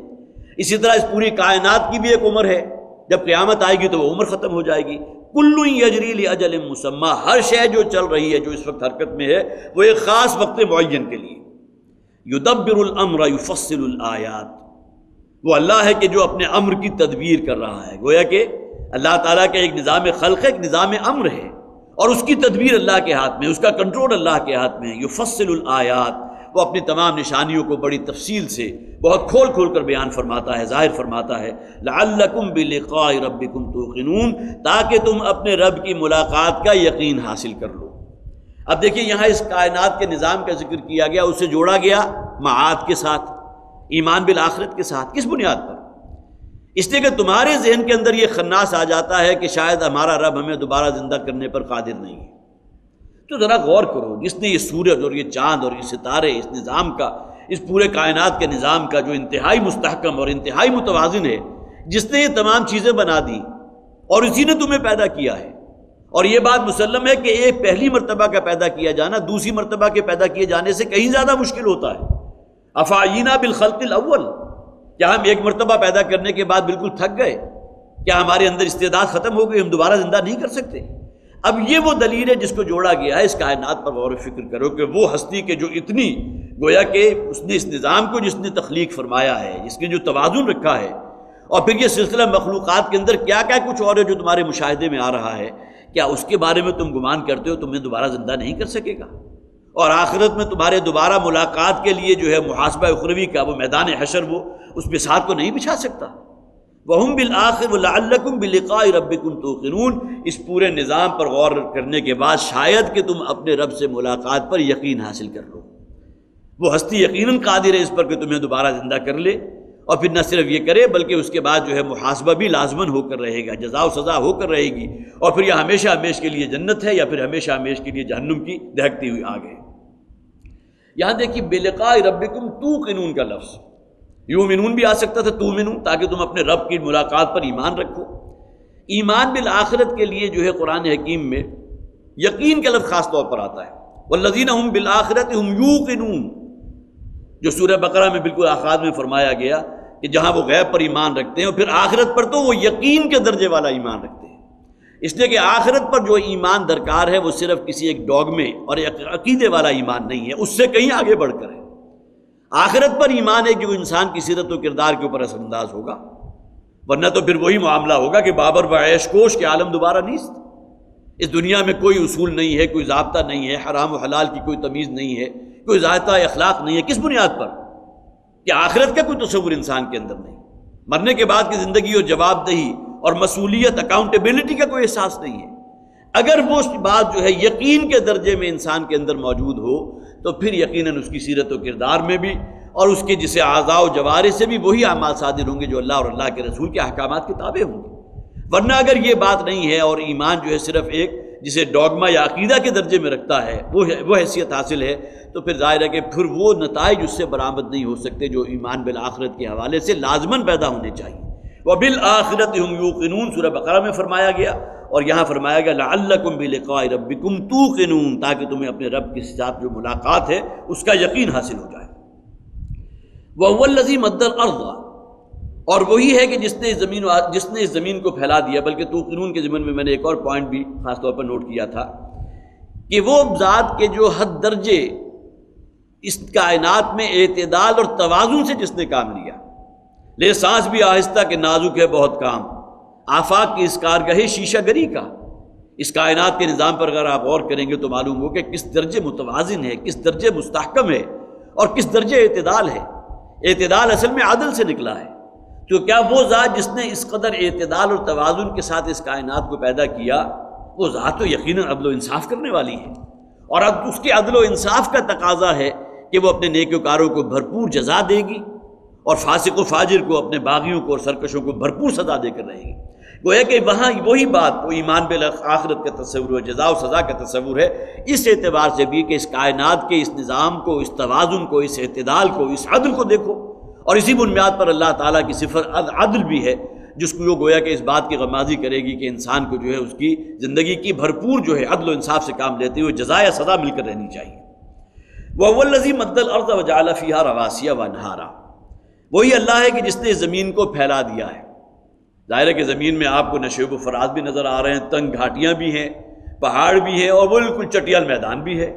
S2: اسی طرح اس پوری کائنات کی بھی ایک عمر ہے، جب قیامت آئے گی تو وہ عمر ختم ہو جائے گی۔ کل یجری لاجل مسمی، ہر شے جو چل رہی ہے جو اس وقت حرکت میں ہے وہ ایک خاص وقت معین کے لیے۔ یدبر الامر یفصل الآیات، وہ اللہ ہے کہ جو اپنے امر کی تدبیر کر رہا ہے۔ گویا کہ اللہ تعالیٰ کا ایک نظام خلق ہے، ایک نظام امر ہے، اور اس کی تدبیر اللہ کے ہاتھ میں، اس کا کنٹرول اللہ کے ہاتھ میں ہے۔ یفصل الآیات، وہ اپنی تمام نشانیوں کو بڑی تفصیل سے بہت کھول کھول کر بیان فرماتا ہے، ظاہر فرماتا ہے۔ لعلکم بلقاء ربکم توقنون، تاکہ تم اپنے رب کی ملاقات کا یقین حاصل کر لو۔ اب دیکھیے یہاں اس کائنات کے نظام کا ذکر کیا گیا، اسے جوڑا گیا معاد کے ساتھ، ایمان بالآخرت کے ساتھ۔ کس بنیاد پر؟ اس لیے کہ تمہارے ذہن کے اندر یہ خناس آ جاتا ہے کہ شاید ہمارا رب ہمیں دوبارہ زندہ کرنے پر قادر نہیں ہے۔ تو ذرا غور کرو، جس نے یہ سورج اور یہ چاند اور یہ ستارے، اس نظام کا، اس پورے کائنات کے نظام کا جو انتہائی مستحکم اور انتہائی متوازن ہے، جس نے یہ تمام چیزیں بنا دی، اور اسی نے تمہیں پیدا کیا ہے۔ اور یہ بات مسلم ہے کہ ایک پہلی مرتبہ کا پیدا کیا جانا دوسری مرتبہ کے پیدا کیے جانے سے کہیں زیادہ مشکل ہوتا ہے۔ افعینا بالخلق الاول، کیا ہم ایک مرتبہ پیدا کرنے کے بعد بالکل تھک گئے؟ کیا ہمارے اندر استعداد ختم ہو گئی، ہم دوبارہ زندہ نہیں کر سکتے؟ اب یہ وہ دلیل ہے جس کو جوڑا گیا ہے۔ اس کائنات پر غور و فکر کرو کہ وہ ہستی کے جو اتنی گویا کہ اس نے اس نظام کو جس نے تخلیق فرمایا ہے، جس نے جو توازن رکھا ہے، اور پھر یہ سلسلہ مخلوقات کے اندر کیا کیا کچھ اور ہے جو تمہارے مشاہدے میں آ رہا ہے، کیا اس کے بارے میں تم گمان کرتے ہو تمہیں دوبارہ زندہ نہیں کر سکے گا؟ اور آخرت میں تمہارے دوبارہ ملاقات کے لیے جو ہے محاسبہ اخروی کا وہ میدان حشر، وہ اس بساط کو نہیں بچھا سکتا۔ وَهُمْ بِالْآخِرِ وَلَعَلَّكُمْ بِلِقَاءِ رَبِّكُمْ تُوقِنُونَ، اس پورے نظام پر غور کرنے کے بعد شاید کہ تم اپنے رب سے ملاقات پر یقین حاصل کر لو۔ وہ ہستی یقیناً قادر ہے اس پر کہ تمہیں دوبارہ زندہ کر لے، اور پھر نہ صرف یہ کرے بلکہ اس کے بعد جو ہے محاسبہ بھی لازماً ہو کر رہے گا، جزا و سزا ہو کر رہے گی، اور پھر یہ ہمیشہ ہمیش کے لیے جنت ہے یا پھر ہمیشہ ہمیش کے لیے جہنم کی دہکتی ہوئی آگ ہے۔ یہاں دیکھیے بِلِقَاءِ رَبِّكُمْ تُوقِنُونَ کا لفظ، یؤمنون بھی آ سکتا تھا، تؤمنون، تاکہ تم اپنے رب کی ملاقات پر ایمان رکھو۔ ایمان بالآخرت کے لیے جو ہے قرآن حکیم میں یقین کا لفظ خاص طور پر آتا ہے، والذین هم بالآخرۃ هم یوقنون، جو سورہ بقرہ میں بالکل آغاز میں فرمایا گیا کہ جہاں وہ غیب پر ایمان رکھتے ہیں، اور پھر آخرت پر تو وہ یقین کے درجے والا ایمان رکھتے ہیں۔ اس لیے کہ آخرت پر جو ایمان درکار ہے وہ صرف کسی ایک ڈوگمے اور ایک عقیدے والا ایمان نہیں ہے، اس سے کہیں آگے بڑھ کر ہے۔ آخرت پر ایمان ہے کہ وہ انسان کی سیرت و کردار کے اوپر اثر انداز ہوگا، ورنہ تو پھر وہی معاملہ ہوگا کہ بابر و عیش کوش کے عالم دوبارہ نیست۔ اس دنیا میں کوئی اصول نہیں ہے، کوئی ضابطہ نہیں ہے، حرام و حلال کی کوئی تمیز نہیں ہے، کوئی ذائقہ اخلاق نہیں ہے۔ کس بنیاد پر؟ کہ آخرت کا کوئی تصور انسان کے اندر نہیں، مرنے کے بعد کی زندگی اور جواب دہی اور مسئولیت، اکاؤنٹیبلٹی کا کوئی احساس نہیں ہے۔ اگر وہ بات جو ہے یقین کے درجے میں انسان کے اندر موجود ہو تو پھر یقیناً اس کی سیرت و کردار میں بھی اور اس کے جسے اعضاء و جوارح سے بھی وہی اعمال صادر ہوں گے جو اللہ اور اللہ کے رسول کے احکامات کے تابع ہوں گے۔ ورنہ اگر یہ بات نہیں ہے اور ایمان جو ہے صرف ایک جسے ڈوگما یا عقیدہ کے درجے میں رکھتا ہے وہ حیثیت حاصل ہے، تو پھر ظاہر ہے کہ پھر وہ نتائج اس سے برآمد نہیں ہو سکتے جو ایمان بالآخرت کے حوالے سے لازماً پیدا ہونے چاہیے۔ وَبِالْآخِرَةِ هُمْ يُوقِنُونَ سورہ بقرہ میں فرمایا گیا، اور یہاں فرمایا گیا لَعَلَّكُمْ بِلِقَاءِ رَبِّكُمْ تُوقِنُونَ، تاکہ تمہیں اپنے رب کے ساتھ جو ملاقات ہے اس کا یقین حاصل ہو جائے۔ وَهُوَ الَّذِي مَدَّ الْأَرْضَ، اور وہی ہے کہ جس نے اس زمین کو پھیلا دیا۔ بلکہ توقنون کے ضمن میں میں نے ایک اور پوائنٹ بھی خاص طور پر نوٹ کیا تھا کہ وہ ذات کے جو حد درجے اس کائنات میں اعتدال اور توازن سے جس نے کام لیا، لے سانس بھی آہستہ کہ نازک ہے بہت کام، آفاق کی اس کارگاہ شیشہ گری کا۔ اس کائنات کے نظام پر اگر آپ غور کریں گے تو معلوم ہو کہ کس درجے متوازن ہے، کس درجے مستحکم ہے اور کس درجے اعتدال ہے۔ اعتدال اصل میں عدل سے نکلا ہے، تو کیا وہ ذات جس نے اس قدر اعتدال اور توازن کے ساتھ اس کائنات کو پیدا کیا، وہ ذات تو یقیناً عدل و انصاف کرنے والی ہے، اور اب اس کے عدل و انصاف کا تقاضا ہے کہ وہ اپنے نیکوکاروں کو بھرپور جزا دے گی اور فاسق و فاجر کو، اپنے باغیوں کو اور سرکشوں کو بھرپور سزا دے کر رہے گی۔ گویا کہ وہاں وہی بات، وہ ایمان بالآخرت کا تصور ہے، جزا و سزا کا تصور ہے، اس اعتبار سے بھی کہ اس کائنات کے اس نظام کو، اس توازن کو، اس اعتدال کو، اس عدل کو دیکھو، اور اسی بنیاد پر اللہ تعالیٰ کی صفت عدل بھی ہے، جس کو گویا کہ اس بات کی غمازی کرے گی کہ انسان کو جو ہے اس کی زندگی کی بھرپور جو ہے عدل و انصاف سے کام لیتے ہوئے جزا یا سزا مل کر رہنی چاہیے۔ وَهُوَ الَّذِي مَدَّ الْأَرْضَ وَجَعَلَ فِيهَا رَوَاسِيَ وَأَنْهَارًا، وہی اللہ ہے کہ جس نے زمین کو پھیلا دیا ہے۔ ظاہر ہے کہ زمین میں آپ کو نشیب و فراز بھی نظر آ رہے ہیں، تنگ گھاٹیاں بھی ہیں، پہاڑ بھی ہیں، اور بالکل چٹیل میدان بھی ہے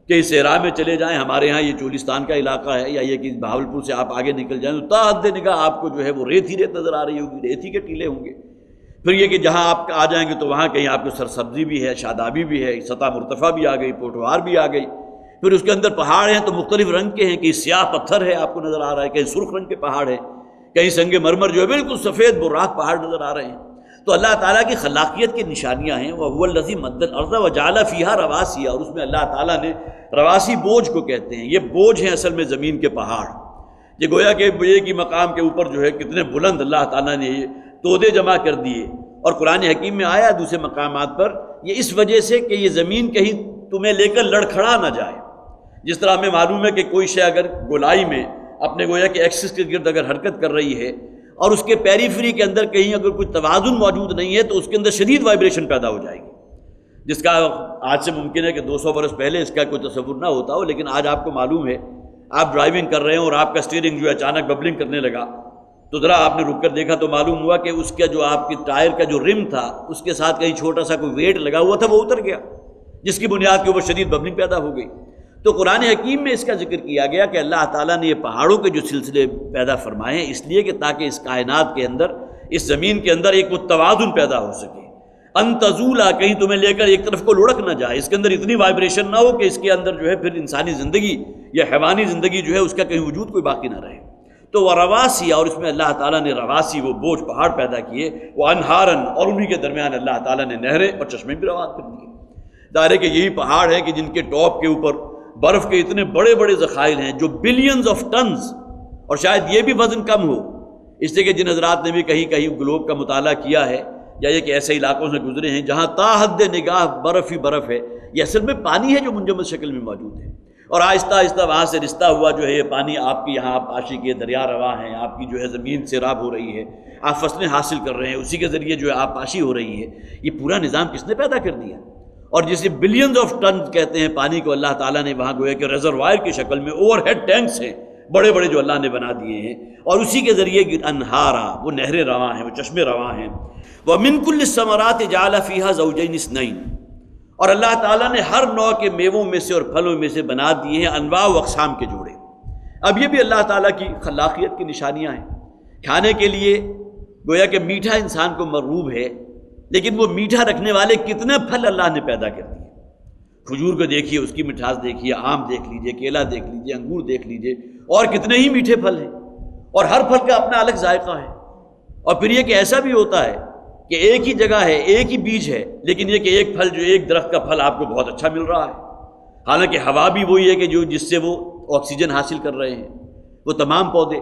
S2: کہ اس صحرا میں چلے جائیں، ہمارے ہاں یہ چولستان کا علاقہ ہے، یا یہ کہ بہاولپور سے آپ آگے نکل جائیں تو تا حد نگاہ آپ کو جو ہے وہ ریت ہی ریت نظر آ رہی ہوگی، ریت ہی کے ٹیلے ہوں گے۔ پھر یہ کہ جہاں آپ آ جائیں گے تو وہاں کہیں آپ کو سرسبزی بھی ہے، شادابی بھی ہے، سطح مرتفع بھی آ گئی، پوٹوار بھی آ گئی۔ پھر اس کے اندر پہاڑ ہیں تو مختلف رنگ کے ہیں، کہیں سیاہ پتھر ہے آپ کو نظر آ رہا ہے، کہیں سرخ رنگ کے پہاڑ ہیں، کہیں سنگ مرمر جو ہے بالکل سفید براق پہاڑ نظر آ رہے ہیں۔ تو اللہ تعالیٰ کی خلاقیت کی نشانیاں ہیں۔ وَهُوَ الَّذِي مَدَّ الْأَرْضَ وَجَعَلَ فِيهَا رَوَاسِيَ، اور اس میں اللہ تعالیٰ نے رواسی بوجھ کو کہتے ہیں، یہ بوجھ ہیں اصل میں زمین کے پہاڑ۔ یہ گویا کہ ایک ہی مقام کے اوپر جو ہے کتنے بلند اللہ تعالیٰ نے یہ تودے جمع کر دیے، اور قرآن حکیم میں آیا دوسرے مقامات پر یہ اس وجہ سے کہ یہ زمین کہیں تمہیں لے کر لڑکھڑا نہ جائے۔ جس طرح ہمیں معلوم ہے کہ کوئی شے اگر گولائی میں اپنے گویا کہ ایکسس کے گرد اگر حرکت کر رہی ہے اور اس کے پیریفری کے اندر کہیں اگر کوئی توازن موجود نہیں ہے تو اس کے اندر شدید وائبریشن پیدا ہو جائے گی، جس کا آج سے ممکن ہے کہ 200 برس پہلے اس کا کوئی تصور نہ ہوتا ہو، لیکن آج آپ کو معلوم ہے آپ ڈرائیونگ کر رہے ہیں اور آپ کا اسٹیئرنگ جو ہے اچانک ببلنگ کرنے لگا تو ذرا آپ نے رک کر دیکھا تو معلوم ہوا کہ اس کا جو آپ کی ٹائر کا جو رم تھا اس کے ساتھ کہیں چھوٹا سا کوئی ویٹ لگا ہوا تھا، وہ اتر گیا، جس کی بنیاد کے اوپر شدید ببلنگ پیدا ہو گئی۔ تو قرآن حکیم میں اس کا ذکر کیا گیا کہ اللہ تعالیٰ نے یہ پہاڑوں کے جو سلسلے پیدا فرمائے ہیں اس لیے کہ تاکہ اس کائنات کے اندر، اس زمین کے اندر ایک وہ توازن پیدا ہو سکے، ان تزولا، کہیں تمہیں لے کر ایک طرف کو لڑک نہ جائے، اس کے اندر اتنی وائبریشن نہ ہو کہ اس کے اندر جو ہے پھر انسانی زندگی یا حیوانی زندگی جو ہے اس کا کہیں وجود کوئی باقی نہ رہے۔ تو وہ رواسی، اور اس میں اللہ تعالیٰ نے رواسی وہ بوجھ پہاڑ پیدا کیے، وہ انہارن، اور انہی کے درمیان اللہ تعالیٰ نے نہریں اور چشمے بھی روان کر دیے۔ ظاہر ہے کہ یہی پہاڑ ہیں کہ جن کے ٹاپ کے اوپر برف کے اتنے بڑے بڑے ذخائر ہیں جو بلینز آف ٹنز، اور شاید یہ بھی وزن کم ہو، اس لیے کہ جن حضرات نے بھی کہیں کہیں گلوب کا مطالعہ کیا ہے یا یہ کہ ایسے علاقوں سے گزرے ہیں جہاں تا حد نگاہ برف ہی برف ہے، یہ اصل میں پانی ہے جو منجمد شکل میں موجود ہے، اور آہستہ آہستہ وہاں سے رشتہ ہوا جو ہے یہ پانی آپ کی یہاں پاشی کے دریا رواں ہیں، آپ کی جو ہے زمین سیراب ہو رہی ہے، آپ فصلیں حاصل کر رہے ہیں، اسی کے ذریعے جو ہے آپ پاشی ہو رہی ہے۔ یہ پورا نظام کس نے پیدا کر دیا؟ اور جسے بلینز آف ٹن کہتے ہیں پانی کو، اللہ تعالیٰ نے وہاں گویا کہ ریزروائر کی شکل میں اوور ہیڈ ٹینکس ہیں بڑے بڑے جو اللہ نے بنا دیے ہیں، اور اسی کے ذریعے انہارا، وہ نہریں رواں ہیں، وہ چشمے رواں ہیں۔ وَمِن كُلِّ الثَّمَرَاتِ جَعَلَ فِيهَا زَوْجَيْنِ اثْنَيْنِ، اور اللہ تعالیٰ نے ہر نوع کے میووں میں سے اور پھلوں میں سے بنا دیے ہیں انواع و اقسام کے جوڑے۔ اب یہ بھی اللہ تعالیٰ کی خلاقیت کی نشانیاں ہیں. کھانے کے لیے گویا کہ میٹھا انسان کو مرغوب ہے، لیکن وہ میٹھا رکھنے والے کتنے پھل اللہ نے پیدا کر دیے. کھجور کو دیکھیے، اس کی مٹھاس دیکھیے، آم دیکھ لیجئے، کیلا دیکھ لیجئے، انگور دیکھ لیجئے، اور کتنے ہی میٹھے پھل ہیں، اور ہر پھل کا اپنا الگ ذائقہ ہے. اور پھر یہ کہ ایسا بھی ہوتا ہے کہ ایک ہی جگہ ہے، ایک ہی بیج ہے، لیکن یہ کہ ایک پھل جو ایک درخت کا پھل آپ کو بہت اچھا مل رہا ہے، حالانکہ ہوا بھی وہی ہے کہ جس سے وہ آکسیجن حاصل کر رہے ہیں وہ تمام پودے،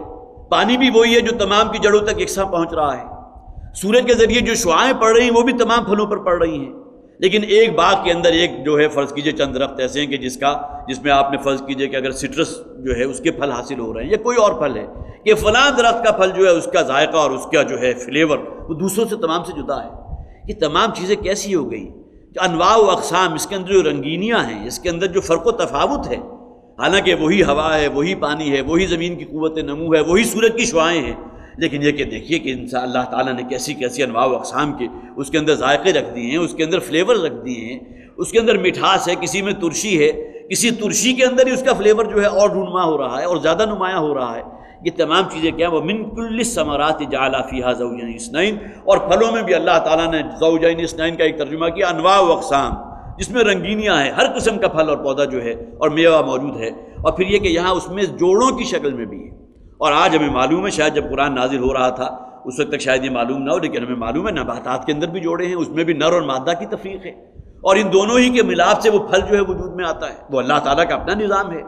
S2: پانی بھی وہی ہے جو تمام کی جڑوں تک یکساں پہنچ رہا ہے، سورج کے ذریعے جو شعاعیں پڑ رہی ہیں وہ بھی تمام پھلوں پر پڑ رہی ہیں. لیکن ایک باغ کے اندر ایک جو ہے فرض کیجئے چند درخت ایسے ہیں کہ جس میں آپ نے فرض کیجئے کہ اگر سٹرس جو ہے اس کے پھل حاصل ہو رہے ہیں، یا کوئی اور پھل ہے کہ فلاں درخت کا پھل جو ہے اس کا ذائقہ اور اس کا جو ہے فلیور وہ دوسروں سے تمام سے جدا ہے. یہ تمام چیزیں کیسی ہو گئی کہ انواع و اقسام، اس کے اندر جو رنگینیاں ہیں، اس کے اندر جو فرق و تفاوت ہے، حالانکہ وہی ہوا ہے، وہی پانی ہے، وہی زمین کی قوت نمو ہے، وہی سورج کی شعاعیں ہیں، لیکن یہ کہ دیکھیے کہ انسان اللہ تعالیٰ نے کیسی کیسی انواع و اقسام کے اس کے اندر ذائقے رکھ دیے ہیں، اس کے اندر فلیور رکھ دیے ہیں، اس کے اندر مٹھاس ہے، کسی میں ترشی ہے، کسی ترشی کے اندر ہی اس کا فلیور جو ہے اور رونما ہو رہا ہے اور زیادہ نمایاں ہو رہا ہے. یہ تمام چیزیں کیا ہیں؟ وَمِن كُلِّ الثَّمَرَاتِ جَعَلَ فِيهَا زَوْجَيْنِ اثْنَيْنِ، اور پھلوں میں بھی اللہ تعالیٰ نے زوجین اثنین کا ایک ترجمہ کیا انواع و اقسام، جس میں رنگینیاں ہیں، ہر قسم کا پھل اور پودا جو ہے اور میوہ موجود ہے. اور پھر یہ کہ یہاں اس میں جوڑوں کی شکل میں بھی ہے. اور آج ہمیں معلوم ہے، شاید جب قرآن نازل ہو رہا تھا اس وقت تک شاید یہ معلوم نہ ہو، لیکن ہمیں معلوم ہے نباتات کے اندر بھی جوڑے ہیں، اس میں بھی نر اور مادہ کی تفریق ہے، اور ان دونوں ہی کے ملاپ سے وہ پھل جو ہے وجود میں آتا ہے. وہ اللہ تعالیٰ کا اپنا نظام ہے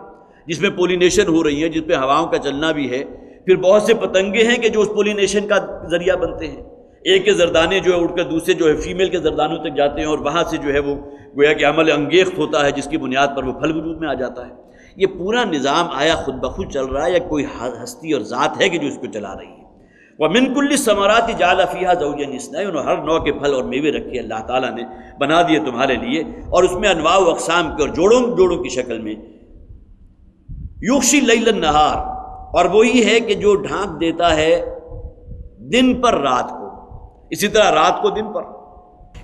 S2: جس میں پولینیشن ہو رہی ہے، جس پہ ہواؤں کا چلنا بھی ہے. پھر بہت سے پتنگے ہیں کہ جو اس پولینیشن کا ذریعہ بنتے ہیں. ایک کے زردانے جو ہے اٹھ کر دوسرے جو ہے فیمیل کے زردانوں تک جاتے ہیں، اور وہاں سے جو ہے وہ گویا کہ عمل انگیخت ہوتا ہے، جس کی بنیاد پر وہ پھل وجود میں آ جاتا ہے. یہ پورا نظام آیا خود بخود چل رہا ہے یا کوئی ہستی اور ذات ہے کہ جو اس کو چلا رہی ہے؟ وَمِن كُلِّ الثَّمَرَاتِ جَعَلَ فِيهَا زَوْجَيْنِ اثْنَيْنِ، اور ہر نوع کے پھل اور میوے رکھے اللہ تعالیٰ نے بنا دیے تمہارے لیے، اور اس میں انواع و اقسام کے اور جوڑوں کی شکل میں. یغشی اللیل النہار، اور وہی ہے کہ جو ڈھانک دیتا ہے دن پر رات کو، اسی طرح رات کو دن پر.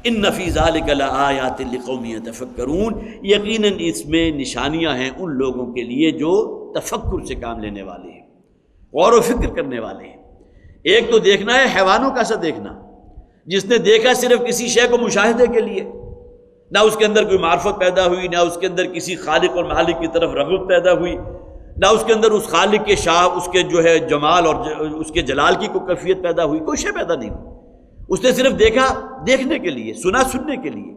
S2: ان فی ذلک لآیات لقوم یتفکرون، یقیناً اس میں نشانیاں ہیں ان لوگوں کے لیے جو تفکر سے کام لینے والے ہیں، غور و فکر کرنے والے ہیں. ایک تو دیکھنا ہے حیوانوں کا سا دیکھنا، جس نے دیکھا صرف کسی شے کو مشاہدے کے لیے، نہ اس کے اندر کوئی معرفت پیدا ہوئی، نہ اس کے اندر کسی خالق اور مالک کی طرف رغبت پیدا ہوئی، نہ اس کے اندر اس خالق کے شاہ اس کے جو ہے جمال اور اس کے جلال کی کوئی کیفیت پیدا ہوئی، کوئی شے پیدا نہیں ہوئی. اس نے صرف دیکھا دیکھنے کے لیے، سنا سننے کے لیے.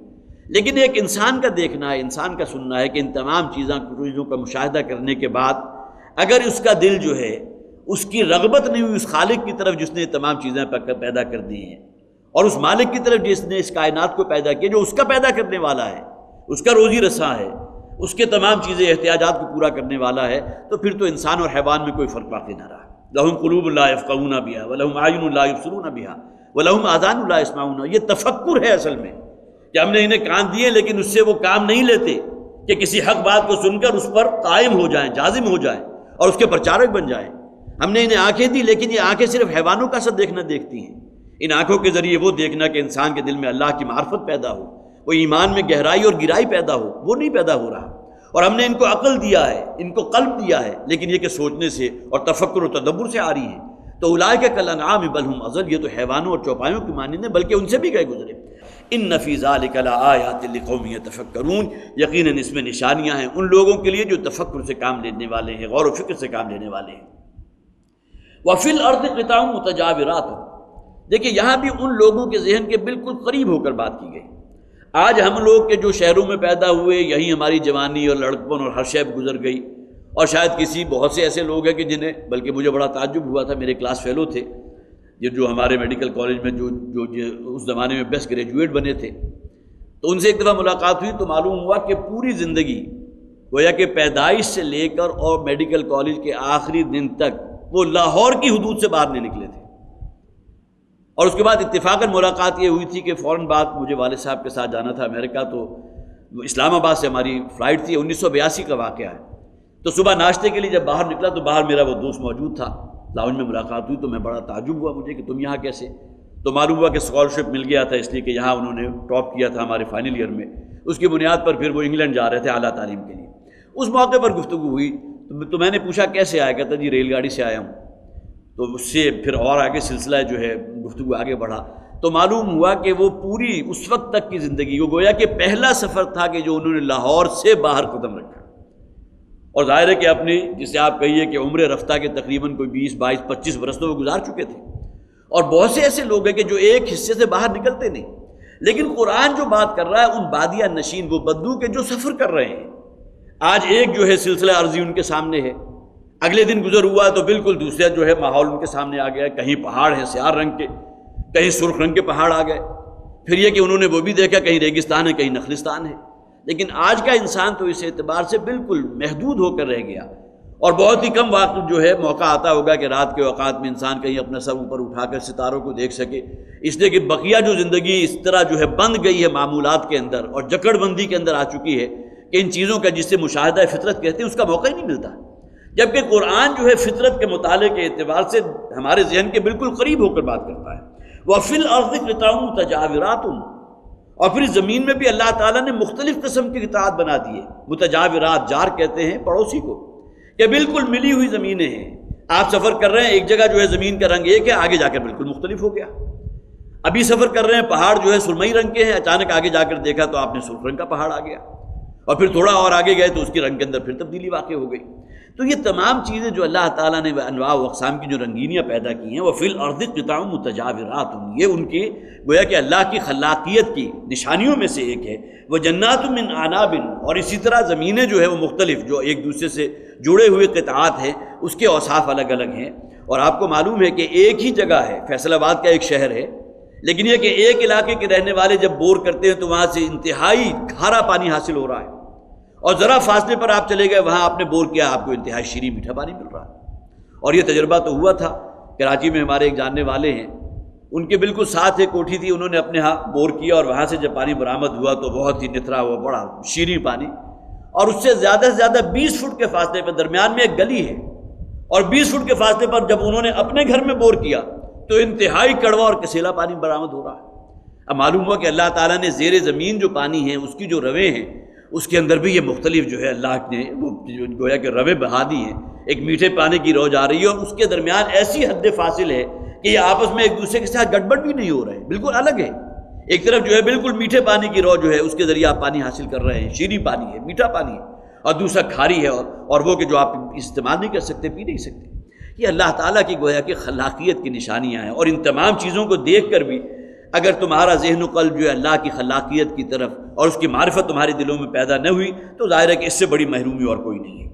S2: لیکن ایک انسان کا دیکھنا ہے، انسان کا سننا ہے کہ ان تمام چیزوں کا مشاہدہ کرنے کے بعد اگر اس کا دل جو ہے اس کی رغبت نہیں ہوئی اس خالق کی طرف جس نے تمام چیزیں پیدا کر دی ہیں، اور اس مالک کی طرف جس نے اس کائنات کو پیدا کیا، جو اس کا پیدا کرنے والا ہے، اس کا روزی رساں ہے، اس کے تمام چیزیں احتیاجات کو پورا کرنے والا ہے، تو پھر تو انسان اور حیوان میں کوئی فرق باقی نہ رہا. لَهُمْ قُلُوبٌ لَا يَفْقَهُونَ بِهَا وَلَهُمْ أَعْيُنٌ لَا يُبْصِرُونَ بِهَا وَلَهُمْ آذَانٌ لَا يَسْمَعُونَ. یہ تفکر ہے اصل میں کہ ہم نے انہیں کان دیے لیکن اس سے وہ کام نہیں لیتے کہ کسی حق بات کو سن کر اس پر قائم ہو جائیں، جازم ہو جائیں اور اس کے پرچارک بن جائیں. ہم نے انہیں آنکھیں دی لیکن یہ آنکھیں صرف حیوانوں کا سا دیکھنا دیکھتی ہیں. ان آنکھوں کے ذریعے وہ دیکھنا کہ انسان کے دل میں اللہ کی معرفت پیدا ہو، وہ ایمان میں گہرائی اور گہرائی پیدا ہو، وہ نہیں پیدا ہو رہا. اور ہم نے ان کو عقل دیا ہے، ان کو قلب دیا ہے، لیکن یہ کہ سوچنے سے اور تفکر و تدبر سے آ رہی ہے. تو اولئک کالانعام بل هم اضل، یہ تو حیوانوں اور چوپایوں کی مانند ہیں بلکہ ان سے بھی گئے گزرے. ان فی ذلک لآیات لقوم یتفکرون، یقیناً اس میں نشانیاں ہیں ان لوگوں کے لیے جو تفکر سے کام لینے والے ہیں، غور و فکر سے کام لینے والے ہیں. وفی الارض قطع متجاورات، دیکھیے یہاں بھی ان لوگوں کے ذہن کے بالکل قریب ہو کر بات کی گئی. آج ہم لوگ کے جو شہروں میں پیدا ہوئے، یہیں ہماری جوانی اور لڑکپن اور ہر شے گزر گئی، اور شاید کسی بہت سے ایسے لوگ ہیں کہ جنہیں، بلکہ مجھے بڑا تعجب ہوا تھا، میرے کلاس فیلو تھے جو ہمارے میڈیکل کالج میں جو اس زمانے میں بیسٹ گریجویٹ بنے تھے، تو ان سے ایک دفعہ ملاقات ہوئی تو معلوم ہوا کہ پوری زندگی گویا کہ پیدائش سے لے کر اور میڈیکل کالج کے آخری دن تک وہ لاہور کی حدود سے باہر نہیں نکلے تھے. اور اس کے بعد اتفاقاً ملاقات یہ ہوئی تھی کہ فوراً بعد مجھے والد صاحب کے ساتھ جانا تھا امریکہ، تو اسلام آباد سے ہماری فلائٹ تھی، 1982 کا واقعہ ہے. تو صبح ناشتے کے لیے جب باہر نکلا تو باہر میرا وہ دوست موجود تھا، لاؤنج میں ملاقات ہوئی تو میں بڑا تعجب ہوا مجھے کہ تم یہاں کیسے؟ تو معلوم ہوا کہ اسکالرشپ مل گیا تھا، اس لیے کہ یہاں انہوں نے ٹاپ کیا تھا ہمارے فائنل ایئر میں، اس کی بنیاد پر پھر وہ انگلینڈ جا رہے تھے اعلیٰ تعلیم کے لیے. اس موقع پر گفتگو ہوئی تو میں نے پوچھا کیسے آیا؟ کہتا جی ریل گاڑی سے آیا ہوں۔ تو اس سے پھر اور آگے سلسلہ جو ہے گفتگو آگے بڑھا، تو معلوم ہوا کہ وہ پوری اس وقت تک کی زندگی کو گویا کہ پہلا سفر تھا کہ جو انہوں نے لاہور سے باہر قدم رکھا، اور ظاہر ہے کہ اپنی جسے آپ کہیے کہ عمر رفتہ کے تقریباً کوئی 20 22 25 برس تو وہ گزار چکے تھے، اور بہت سے ایسے لوگ ہیں کہ جو ایک حصے سے باہر نکلتے نہیں۔ لیکن قرآن جو بات کر رہا ہے ان بادیہ نشین وہ بدو کے جو سفر کر رہے ہیں، آج ایک جو ہے سلسلہ عرضی ان کے سامنے ہے، اگلے دن گزر ہوا تو بالکل دوسرا جو ہے ماحول ان کے سامنے آ گیا، کہیں پہاڑ ہیں سیاہ رنگ کے، کہیں سرخ رنگ کے پہاڑ آ گئے، پھر یہ کہ انہوں نے وہ بھی دیکھا کہیں ریگستان ہے کہیں نخلستان ہے۔ لیکن آج کا انسان تو اس اعتبار سے بالکل محدود ہو کر رہ گیا، اور بہت ہی کم وقت جو ہے موقع آتا ہوگا کہ رات کے اوقات میں انسان کہیں اپنا سر اوپر اٹھا کر ستاروں کو دیکھ سکے، اس لیے کہ بقیہ جو زندگی اس طرح جو ہے بند گئی ہے معمولات کے اندر اور جکڑ بندی کے اندر آ چکی ہے کہ ان چیزوں کا جس سے مشاہدہ فطرت کہتے ہیں اس کا موقع ہی نہیں ملتا، جبکہ قرآن جو ہے فطرت کے مطالعے کے اعتبار سے ہمارے ذہن کے بالکل قریب ہو کر بات کرتا ہے۔ وَفِي الْأَرْضِ قِطَعٌ مُتَجَاوِرَاتٌ، اور پھر زمین میں بھی اللہ تعالیٰ نے مختلف قسم کی قطعات بنا دیے، متجاورات، جار کہتے ہیں پڑوسی کو، کہ بالکل ملی ہوئی زمینیں ہیں، آپ سفر کر رہے ہیں ایک جگہ جو ہے زمین کا رنگ ایک ہے، آگے جا کر بالکل مختلف ہو گیا، ابھی سفر کر رہے ہیں پہاڑ جو ہے سرمئی رنگ کے ہیں، اچانک آگے جا کر دیکھا تو آپ نے سرخ رنگ کا پہاڑ آ گیا، اور پھر تھوڑا اور آگے گئے تو اس کے رنگ کے اندر پھر تبدیلی واقع ہو گئی۔ تو یہ تمام چیزیں جو اللہ تعالیٰ نے انواع و اقسام کی جو رنگینیاں پیدا کی ہیں، وہ فی الارض قطع متجاورات، یہ ان کی گویا کہ اللہ کی خلاقیت کی نشانیوں میں سے ایک ہے۔ وہ جنات من اعناب، اور اسی طرح زمینیں جو ہے وہ مختلف جو ایک دوسرے سے جڑے ہوئے قطعات ہیں، اس کے اوصاف الگ الگ ہیں۔ اور آپ کو معلوم ہے کہ ایک ہی جگہ ہے، فیصل آباد کا ایک شہر ہے، لیکن یہ کہ ایک علاقے کے رہنے والے جب بور کرتے ہیں تو وہاں سے انتہائی کھارا پانی حاصل ہو رہا ہے، اور ذرا فاصلے پر آپ چلے گئے وہاں آپ نے بور کیا آپ کو انتہائی شیریں میٹھا پانی مل رہا ہے۔ اور یہ تجربہ تو ہوا تھا، کراچی میں ہمارے ایک جاننے والے ہیں، ان کے بالکل ساتھ ایک کوٹھی تھی، انہوں نے اپنے ہاں بور کیا اور وہاں سے جب پانی برآمد ہوا تو بہت ہی نتھرا ہوا، بڑا شیریں پانی، اور اس سے زیادہ زیادہ 20 فٹ کے فاصلے پر درمیان میں ایک گلی ہے، اور 20 فٹ کے فاصلے پر جب انہوں نے اپنے گھر میں بور کیا تو انتہائی کڑوا اور کسیلا پانی برآمد ہو رہا ہے۔ اب معلوم ہوا کہ اللہ تعالیٰ نے زیر زمین جو پانی ہے اس کی جو روے ہیں اس کے اندر بھی یہ مختلف جو ہے اللہ نے وہ گویا کہ روے بہا دی ہیں، ایک میٹھے پانی کی رو جا رہی ہے اور اس کے درمیان ایسی حد فاصل ہے کہ یہ آپس میں ایک دوسرے کے ساتھ گڑبڑ بھی نہیں ہو رہے، بالکل الگ ہے۔ ایک طرف جو ہے بالکل میٹھے پانی کی رو جو ہے اس کے ذریعے آپ پانی حاصل کر رہے ہیں، شیریں پانی ہے، میٹھا پانی ہے، اور دوسرا کھاری ہے اور وہ کہ جو آپ استعمال نہیں کر سکتے، پی نہیں سکتے۔ یہ اللہ تعالیٰ کی گویا کہ خلاقیت کی نشانیاں ہیں، اور ان تمام چیزوں کو دیکھ کر بھی اگر تمہارا ذہن و قلب جو ہے اللہ کی خلاقیت کی طرف اور اس کی معرفت تمہارے دلوں میں پیدا نہ ہوئی تو ظاہر ہے کہ اس سے بڑی محرومی اور کوئی نہیں ہے۔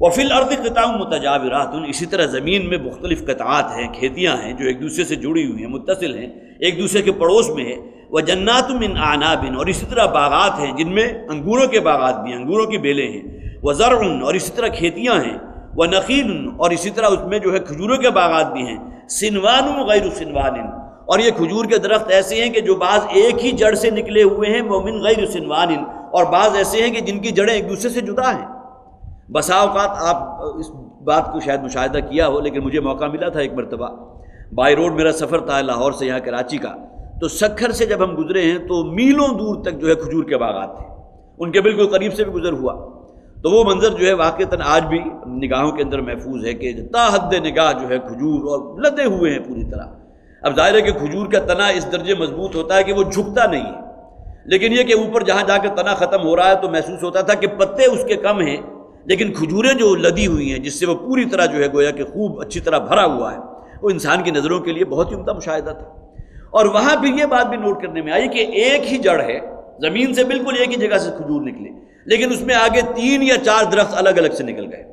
S2: وَفِي الْأَرْضِ قِطَعٌ مُتَجَاوِرَاتٌ، اسی طرح زمین میں مختلف قطعات ہیں، کھیتیاں ہیں جو ایک دوسرے سے جڑی ہوئی ہیں، متصل ہیں، ایک دوسرے کے پڑوس میں ہے۔ وَجَنَّاتٌ مِّنْ أَعْنَابٍ، اور اسی طرح باغات ہیں جن میں انگوروں کے باغات بھی ہیں، انگوروں کی بیلیں ہیں۔ وَزَرْعٌ، اور اسی طرح کھیتیاں ہیں۔ وَنَخِيلٌ، اور اسی طرح اس میں جو ہے کھجوروں کے باغات بھی ہیں۔ صِنْوَانٌ غَيْرُ صِنْوَانٍ، اور یہ کھجور کے درخت ایسے ہیں کہ جو بعض ایک ہی جڑ سے نکلے ہوئے ہیں، وَمِنْ غَيْرِ صِنْوَانٍ، اور بعض ایسے ہیں کہ جن کی جڑیں ایک دوسرے سے جدا ہیں۔ بسا اوقات آپ اس بات کو شاید مشاہدہ کیا ہو، لیکن مجھے موقع ملا تھا ایک مرتبہ، بائی روڈ میرا سفر تھا لاہور سے یہاں کراچی کا، تو سکھر سے جب ہم گزرے ہیں تو میلوں دور تک جو ہے کھجور کے باغات تھے، ان کے بالکل قریب سے بھی گزر ہوا، تو وہ منظر جو ہے واقعتاً آج بھی نگاہوں کے اندر محفوظ ہے کہ تا حد نگاہ جو ہے کھجور اور لدے ہوئے ہیں پوری طرح۔ اب ظاہر ہے کہ کھجور کا تنا اس درجے مضبوط ہوتا ہے کہ وہ جھکتا نہیں ہے، لیکن یہ کہ اوپر جہاں جا کر تنا ختم ہو رہا ہے تو محسوس ہوتا تھا کہ پتے اس کے کم ہیں، لیکن کھجوریں جو لدی ہوئی ہیں جس سے وہ پوری طرح جو ہے گویا کہ خوب اچھی طرح بھرا ہوا ہے، وہ انسان کی نظروں کے لیے بہت ہی عمدہ مشاہدہ تھا۔ اور وہاں پھر یہ بات بھی نوٹ کرنے میں آئی کہ ایک ہی جڑ ہے، زمین سے بالکل ایک ہی جگہ سے کھجور نکلے، لیکن اس میں آگے 3 یا 4 درخت الگ الگ سے نکل گئے۔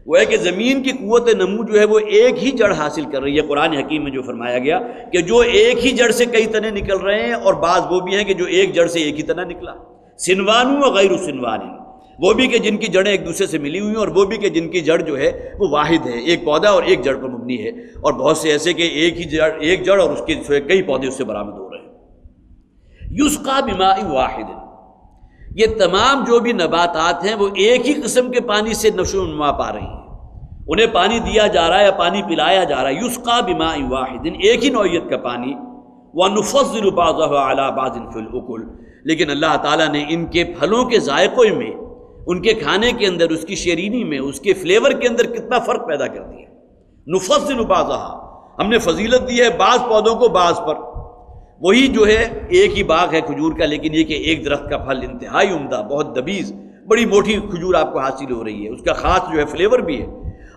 S2: وہ ہے کہ زمین کی قوت نمو جو ہے وہ ایک ہی جڑ حاصل کر رہی ہے۔ قرآن حکیم میں جو فرمایا گیا کہ جو ایک ہی جڑ سے کئی تنے نکل رہے ہیں، اور بعض وہ بھی ہیں کہ جو ایک جڑ سے ایک ہی تنا نکلا۔ صنوان و غیر صنوان، وہ بھی کہ جن کی جڑیں ایک دوسرے سے ملی ہوئی ہیں، اور وہ بھی کہ جن کی جڑ جو ہے وہ واحد ہے، ایک پودا اور ایک جڑ پر مبنی ہے، اور بہت سے ایسے کہ ایک جڑ اور اس کے کئی پودے اس سے برآمد ہو رہے ہیں۔ یسقى بماء واحد، یہ تمام جو بھی نباتات ہیں وہ ایک ہی قسم کے پانی سے نشو و نما پا رہی ہیں، انہیں پانی دیا جا رہا ہے یا پانی پلایا جا رہا ہے۔ یسقى بماء واحد، ایک ہی نوعیت کا پانی۔ وَنُفَضِّلُ بَعْضَهُ عَلَى بَعْضٍ فِي الْأُكُلِ، لیکن اللہ تعالیٰ نے ان کے پھلوں کے ذائقوں میں ان کے کھانے کے اندر، اس کی شیرینی میں، اس کے فلیور کے اندر کتنا فرق پیدا کر دیا. نفضل بعضها، ہم نے فضیلت دی ہے بعض پودوں کو بعض پر. وہی جو ہے ایک ہی باغ ہے کھجور کا، لیکن یہ کہ ایک درخت کا پھل انتہائی عمدہ، بہت دبیز، بڑی موٹی کھجور آپ کو حاصل ہو رہی ہے، اس کا خاص جو ہے فلیور بھی ہے.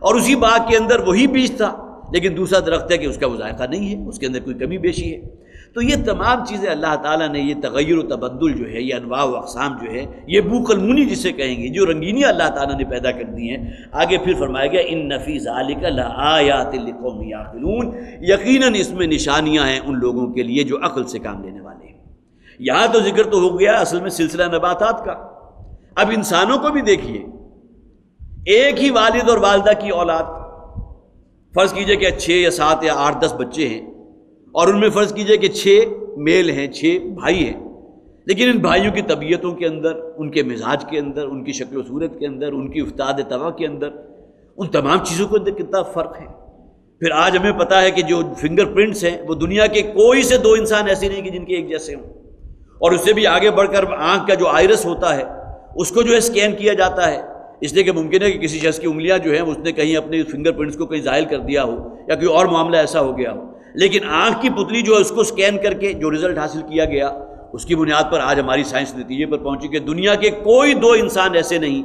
S2: اور اسی باغ کے اندر وہی بیج تھا، لیکن دوسرا درخت ہے کہ اس کا وہ ذائقہ نہیں ہے، اس کے اندر کوئی کمی بیشی ہے. تو یہ تمام چیزیں اللہ تعالیٰ نے، یہ تغیر و تبدل جو ہے، یہ انواع و اقسام جو ہے، یہ بوق المنی جسے کہیں گے، جو رنگینیاں اللہ تعالیٰ نے پیدا کر دی ہیں. آگے پھر فرمایا گیا ان فی ذالک لآیات لقوم یعقلون، یقیناً اس میں نشانیاں ہیں ان لوگوں کے لیے جو عقل سے کام لینے والے ہیں. یہاں تو ذکر تو ہو گیا اصل میں سلسلہ نباتات کا. اب انسانوں کو بھی دیکھیے، ایک ہی والد اور والدہ کی اولاد، فرض کیجئے کہ 6 یا 7 یا 8 10 بچے ہیں، اور ان میں فرض کیجئے کہ 6 میل ہیں، 6 بھائی ہیں، لیکن ان بھائیوں کی طبیعتوں کے اندر، ان کے مزاج کے اندر، ان کی شکل و صورت کے اندر، ان کی افتاد طبع کے اندر، ان تمام چیزوں کے اندر کتنا فرق ہے. پھر آج ہمیں پتہ ہے کہ جو فنگر پرنٹس ہیں وہ دنیا کے کوئی سے 2 انسان ایسے نہیں کہ جن کے ایک جیسے ہوں. اور اس سے بھی آگے بڑھ کر آنکھ کا جو آئرس ہوتا ہے اس کو جو ہے اسکین کیا جاتا ہے، اس لیے کہ ممکن ہے کہ کسی شخص کی انگلیاں جو ہیں اس نے کہیں اپنے فنگر پرنٹس کو کہیں ظاہر کر دیا ہو، یا کوئی اور معاملہ ایسا ہو گیا ہو. لیکن آنکھ کی پتلی جو ہے اس کو اسکین کر کے جو رزلٹ حاصل کیا گیا، اس کی بنیاد پر آج ہماری سائنس نتیجے پر پہنچی کہ دنیا کے کوئی 2 انسان ایسے نہیں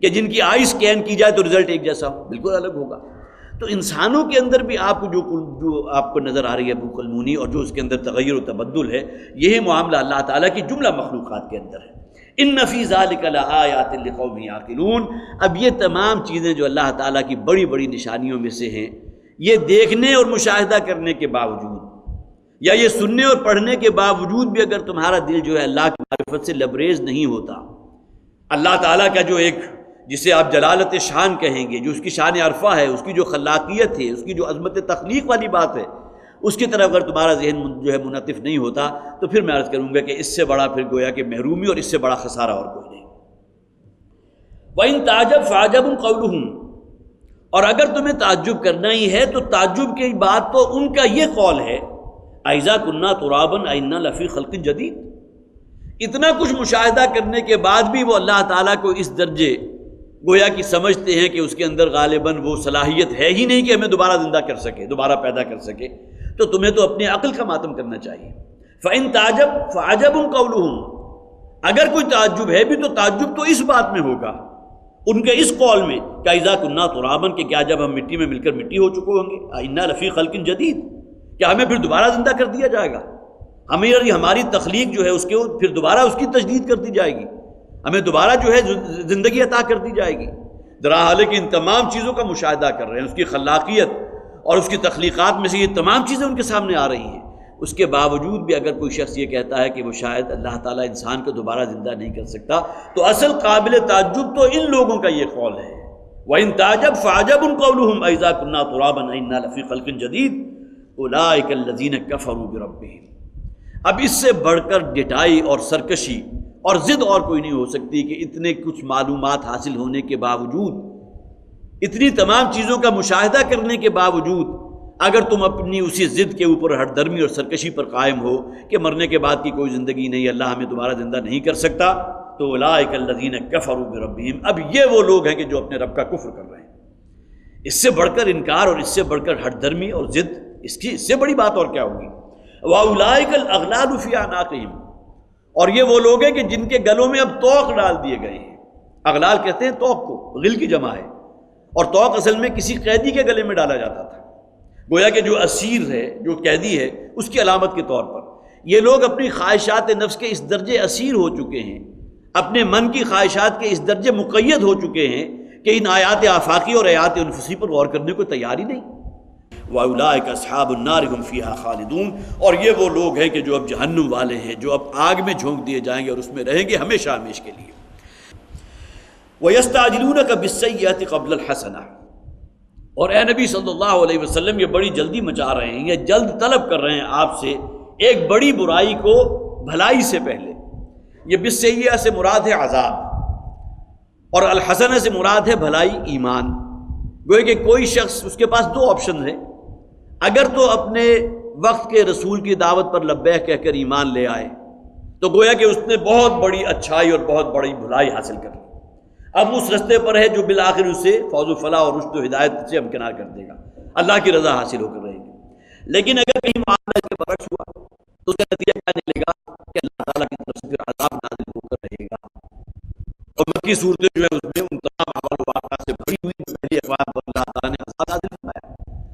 S2: کہ جن کی آئی اسکین کی جائے تو رزلٹ ایک جیسا ہو، بالکل الگ ہوگا. تو انسانوں کے اندر بھی آپ کو جو آپ کو نظر آ رہی ہے بوق المنی، اور جو اس کے اندر تغیر و تبدل ہے، یہی معاملہ اللہ تعالیٰ کی جملہ مخلوقات کے اندر ہے. ان فی ذالک لآیات لقوم یعقلون. اب یہ تمام چیزیں جو اللہ تعالیٰ کی بڑی بڑی نشانیوں میں سے ہیں، یہ دیکھنے اور مشاہدہ کرنے کے باوجود، یا یہ سننے اور پڑھنے کے باوجود بھی اگر تمہارا دل جو ہے اللہ کی معرفت سے لبریز نہیں ہوتا، اللہ تعالیٰ کا جو ایک جسے آپ جلالت شان کہیں گے، جو اس کی شان عرفہ ہے، اس کی جو خلاقیت ہے، اس کی جو عظمت تخلیق والی بات ہے، اس کی طرف اگر تمہارا ذہن جو ہے منعطف نہیں ہوتا، تو پھر میں عرض کروں گا کہ اس سے بڑا پھر گویا کہ محرومی اور اس سے بڑا خسارہ اور کوئی نہیں. وَإِن تَعْجَبْ فَعَجَبٌ قَوْلُهُمْ، اور اگر تمہیں تعجب کرنا ہی ہے تو تعجب کی بات تو ان کا یہ قول ہے، أَإِذَا كُنَّا تُرَابًا أَإِنَّا لَفِي خَلْقٍ جَدِيدٍ. اتنا کچھ مشاہدہ کرنے کے بعد بھی وہ اللہ تعالیٰ کو اس درجے گویا کہ سمجھتے ہیں کہ اس کے اندر غالباً وہ صلاحیت ہے ہی نہیں کہ ہمیں دوبارہ زندہ کر سکے، دوبارہ پیدا کر سکے. تو تمہیں تو اپنی عقل کا ماتم کرنا چاہیے. فَإِن تَعْجَبْ فَعَجَبٌ قَوْلُهُمْ، اگر کوئی تعجب ہے بھی تو تعجب تو اس بات میں ہوگا، ان کے اس قول میں کہ اذا كنا ترابا، کہ کیا جب ہم مٹی میں مل کر مٹی ہو چکے ہوں گے، انا لفی خلق جدید، کیا ہمیں پھر دوبارہ زندہ کر دیا جائے گا، ہماری تخلیق جو ہے اس کے پھر دوبارہ اس کی تجدید کر دی جائے گی، ہمیں دوبارہ جو ہے زندگی عطا کر دی جائے گی. درا حال کہ ان تمام چیزوں کا مشاہدہ کر رہے ہیں، اس کی خلاقیت اور اس کی تخلیقات میں سے یہ تمام چیزیں ان کے سامنے آ رہی ہیں. اس کے باوجود بھی اگر کوئی شخص یہ کہتا ہے کہ وہ شاید اللہ تعالیٰ انسان کو دوبارہ زندہ نہیں کر سکتا، تو اصل قابل تعجب تو ان لوگوں کا یہ قول ہے. وَإِن تَعْجَبْ فَعَجَبٌ قَوْلُهُمْ أَإِذَا كُنَّا تُرَابًا أَإِنَّا لَفِي خَلْقٍ جَدِيدٍ أُولَٰئِكَ الَّذِينَ كَفَرُوا بِرَبِّهِمْ. اب اس سے بڑھ کر ڈٹائی اور سرکشی اور ضد اور کوئی نہیں ہو سکتی کہ اتنے کچھ معلومات حاصل ہونے کے باوجود، اتنی تمام چیزوں کا مشاہدہ کرنے کے باوجود، اگر تم اپنی اسی ضد کے اوپر ہٹ درمی اور سرکشی پر قائم ہو کہ مرنے کے بعد کی کوئی زندگی نہیں، اللہ ہمیں دوبارہ زندہ نہیں کر سکتا، تو اولئک الذین کفروا بربہم، اب یہ وہ لوگ ہیں کہ جو اپنے رب کا کفر کر رہے ہیں. اس سے بڑھ کر انکار اور اس سے بڑھ کر ہٹ درمی اور ضد، اس سے بڑی بات اور کیا ہوگی. واولئک الاغلال فی اعناقہم، اور یہ وہ لوگ ہیں کہ جن کے گلوں میں اب طوق ڈال دیے گئے ہیں. اغلال کہتے ہیں طوق کو، غل کی جمع ہے، اور طوق اصل میں کسی قیدی کے گلے میں ڈالا جاتا تھا. گویا کہ جو اسیر ہے، جو قیدی ہے، اس کی علامت کے طور پر. یہ لوگ اپنی خواہشات نفس کے اس درجے اسیر ہو چکے ہیں، اپنے من کی خواہشات کے اس درجے مقید ہو چکے ہیں کہ ان آیات آفاقی اور آیات انفسی پر غور کرنے کو تیار ہی نہیں. وَأُولَٰئِكَ أَصْحَابُ النَّارِ هُمْ فِيهَا خَالِدُونَ، اور یہ وہ لوگ ہیں کہ جو اب جہنم والے ہیں، جو اب آگ میں جھونک دیے جائیں گے اور اس میں رہیں گے ہمیشہ ہمیش کے لیے. وَيَسْتَعْجِلُونَكَ بِالسَّيِّئَةِ قَبْلَ الْحَسَنَةِ، اور اے نبی صلی اللہ علیہ وسلم یہ بڑی جلدی مچا رہے ہیں، یہ جلد طلب کر رہے ہیں آپ سے ایک بڑی برائی کو بھلائی سے پہلے. یہ بالسیئہ سے مراد ہے عذاب، اور الحسنہ سے مراد ہے بھلائی ایمان. گویا کہ کوئی شخص، اس کے پاس 2 آپشن ہیں، اگر تو اپنے وقت کے رسول کی دعوت پر لبیک کہہ کر ایمان لے آئے تو گویا کہ اس نے بہت بڑی اچھائی اور بہت بڑی بھلائی حاصل کر لی. اب اس رستے پر ہے جو بالآخر اسے فوز و فلاح اور رشد و ہدایت سے ہمکنار کر دے گا، اللہ کی رضا حاصل ہو کر رہے گی۔ لیکن اگر کہیں معاملہ اس کے برعکس ہوا تو اس کا نتیجہ کیا نکلے گا کہ اللہ تعالیٰ کی طرف سے پھر عذاب نازل ہو کر رہے گا۔ اور مکی صورتیں جو ہے اس میں ان تمام احوال و واقعات سے بھری ہوئی جو پہلی اقوام پر اللہ تعالیٰ نے عذاب نازل فرمایا،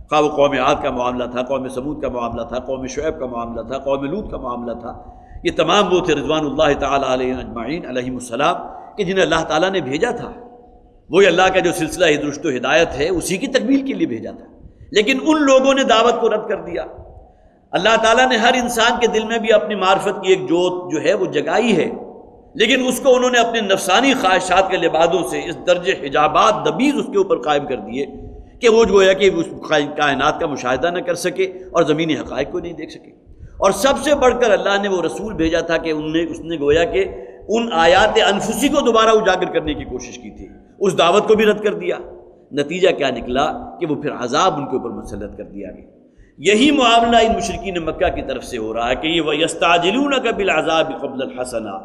S2: خواہ وہ قوم عاد کا معاملہ تھا، قوم سمود کا معاملہ تھا، قوم شعیب کا معاملہ تھا، قوم لوط کا معاملہ تھا، یہ تمام وہ تھے رضوان اللہ تعالیٰ علیہ اجمعین علیہم السلام کہ جنہیں اللہ تعالیٰ نے بھیجا تھا، وہی اللہ کا جو سلسلہ رشد و ہدایت ہے اسی کی تکمیل کے لیے بھیجا تھا، لیکن ان لوگوں نے دعوت کو رد کر دیا۔ اللہ تعالیٰ نے ہر انسان کے دل میں بھی اپنی معرفت کی ایک جوت جو ہے وہ جگائی ہے، لیکن اس کو انہوں نے اپنے نفسانی خواہشات کے لبادوں سے اس درجے حجابات دبیز اس کے اوپر قائم کر دیے کہ وہ جو ہے کہ اس کائنات کا مشاہدہ نہ کر سکے اور زمینی حقائق کو نہیں دیکھ سکے۔ اور سب سے بڑھ کر اللہ نے وہ رسول بھیجا تھا کہ اس نے گویا کہ ان آیات انفسی کو دوبارہ اجاگر کرنے کی کوشش کی تھی، اس دعوت کو بھی رد کر دیا۔ نتیجہ کیا نکلا کہ وہ پھر عذاب ان کے اوپر مسلط کر دیا گیا۔ یہی معاملہ ان مشرکین مکہ کی طرف سے ہو رہا ہے کہ یہ وَيَسْتَعْجِلُونَكَ بِالْعَذَابِ قَبْلَ الْحَسَنَةِ،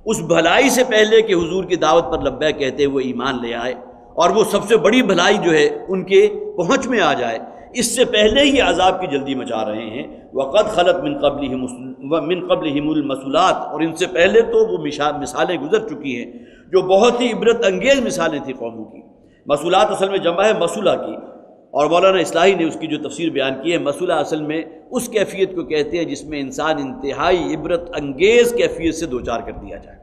S2: اس بھلائی سے پہلے کہ حضور کی دعوت پر لبیک کہتے ہوئے ایمان لے آئے اور وہ سب سے بڑی بھلائی جو ہے ان کے پہنچ میں آ جائے، اس سے پہلے ہی عذاب کی جلدی مچا رہے ہیں۔ وَقَدْ خَلَتْ مِن قَبْلِهِمُ الْمَثُلَاتُ، اور ان سے پہلے تو وہ مثالیں گزر چکی ہیں جو بہت ہی عبرت انگیز مثالیں تھیں قوموں کی۔ مسولات اصل میں جمع ہے مسولہ کی، اور مولانا اصلاحی نے اس کی جو تفسیر بیان کی ہے، مسولہ اصل میں اس کیفیت کو کہتے ہیں جس میں انسان انتہائی عبرت انگیز کیفیت سے دوچار کر دیا جائے۔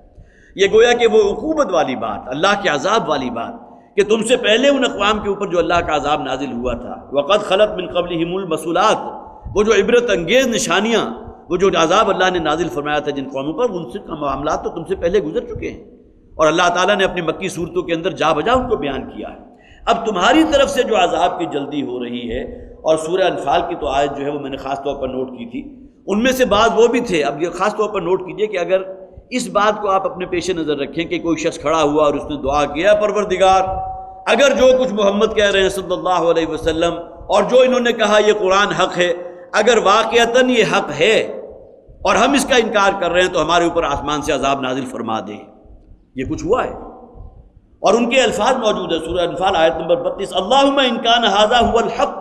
S2: یہ گویا کہ وہ عقوبت والی بات، اللہ کے عذاب والی بات کہ تم سے پہلے ان اقوام کے اوپر جو اللہ کا عذاب نازل ہوا تھا، وَقَدْ خَلَتْ مِن قَبْلِهِمُ الْمَثُلَاتُ، وہ جو عبرت انگیز نشانیاں، وہ جو عذاب اللہ نے نازل فرمایا تھا جن قوموں پر، ان سے معاملات تو تم سے پہلے گزر چکے ہیں، اور اللہ تعالیٰ نے اپنی مکی صورتوں کے اندر جا بجا ان کو بیان کیا ہے۔ اب تمہاری طرف سے جو عذاب کی جلدی ہو رہی ہے، اور سورہ انفال کی تو آیت جو ہے وہ میں نے خاص طور پر نوٹ کی تھی، ان میں سے بعض وہ بھی تھے۔ اب یہ خاص طور پر نوٹ کیجئے کہ اگر اس بات کو آپ اپنے پیش نظر رکھیں کہ کوئی شخص کھڑا ہوا اور اس نے دعا کیا، پروردگار اگر جو کچھ محمد کہہ رہے ہیں صلی اللہ علیہ وسلم اور جو انہوں نے کہا یہ قرآن حق ہے، اگر واقعتاً یہ حق ہے اور ہم اس کا انکار کر رہے ہیں تو ہمارے اوپر آسمان سے عذاب نازل فرما دے۔ یہ کچھ ہوا ہے، اور ان کے الفاظ موجود ہے سورہ انفال آیت نمبر 32، اللہم ان کان ھذا ھو الحق،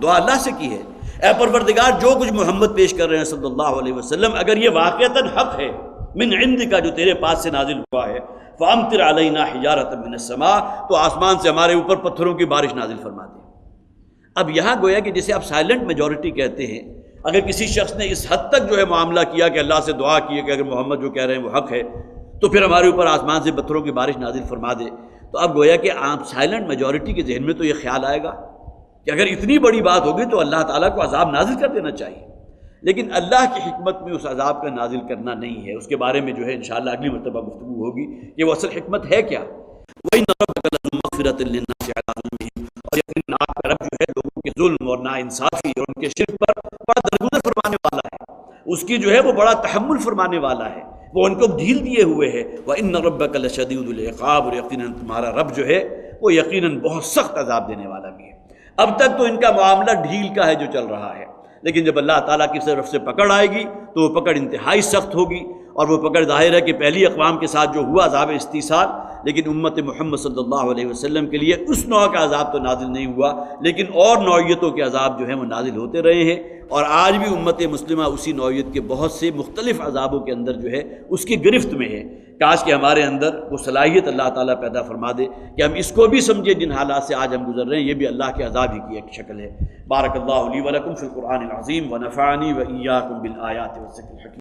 S2: دعا اللہ سے کی ہے، اے پروردگار جو کچھ محمد پیش کر رہے ہیں صلی اللہ علیہ وسلم اگر یہ واقعتاً حق ہے من عندک، جو تیرے پاس سے نازل ہوا ہے، فامطر علینا حجارۃ من السماء، تو آسمان سے ہمارے اوپر پتھروں کی بارش نازل فرما دے۔ اب یہاں گویا کہ جسے آپ سائلنٹ میجورٹی کہتے ہیں، اگر کسی شخص نے اس حد تک جو ہے معاملہ کیا کہ اللہ سے دعا کی ہے کہ اگر محمد جو کہہ رہے ہیں وہ حق ہے تو پھر ہمارے اوپر آسمان سے پتھروں کی بارش نازل فرما دے، تو اب گویا کہ آپ سائلنٹ میجورٹی کے ذہن میں تو یہ خیال آئے گا کہ اگر اتنی بڑی بات ہوگی تو اللہ تعالیٰ کو عذاب نازل کر دینا چاہیے، لیکن اللہ کی حکمت میں اس عذاب کا نازل کرنا نہیں ہے۔ اس کے بارے میں جو ہے انشاءاللہ اگلی مرتبہ گفتگو ہوگی کہ وہ اصل حکمت ہے کیا۔ وَإِنَّ رَبَّكَ لَذُو مَغْفِرَةٍ لِلنَّاسِ عَلَىٰ ظُلْمِهِمْ، اور یقیناً آپ کا رب جو ہے لوگوں کے ظلم اور ناانصافی اور ان کے شرک پر بڑا درگزر فرمانے والا ہے، اس کی جو ہے وہ بڑا تحمل فرمانے والا ہے، وہ ان کو ڈھیل دیے ہوئے ہے۔ وَإِنَّ رَبَّكَ لَشَدِيدُ الْعِقَابِ، اور یقیناً تمہارا رب جو ہے وہ یقیناً بہت سخت عذاب دینے والا بھی ہے۔ اب تک تو ان کا معاملہ ڈھیل کا ہے جو چل رہا ہے، لیکن جب اللہ تعالیٰ کی طرف سے پکڑ آئے گی تو وہ پکڑ انتہائی سخت ہوگی، اور وہ پکڑ ظاہر ہے کہ پہلی اقوام کے ساتھ جو ہوا عذاب استیصال، لیکن امت محمد صلی اللہ علیہ وسلم کے لیے اس نوع کا عذاب تو نازل نہیں ہوا، لیکن اور نوعیتوں کے عذاب جو ہیں وہ نازل ہوتے رہے ہیں، اور آج بھی امت مسلمہ اسی نوعیت کے بہت سے مختلف عذابوں کے اندر جو ہے اس کی گرفت میں ہے۔ کاش کہ ہمارے اندر وہ صلاحیت اللہ تعالیٰ پیدا فرما دے کہ ہم اس کو بھی سمجھیں جن حالات سے آج ہم گزر رہے ہیں یہ بھی اللہ کے عذاب ہی کی ایک شکل ہے۔ بارک اللہ لی ولکم فی القرآن العظیم ونفعنی وإیاکم بالآیات والذکر الحکیم۔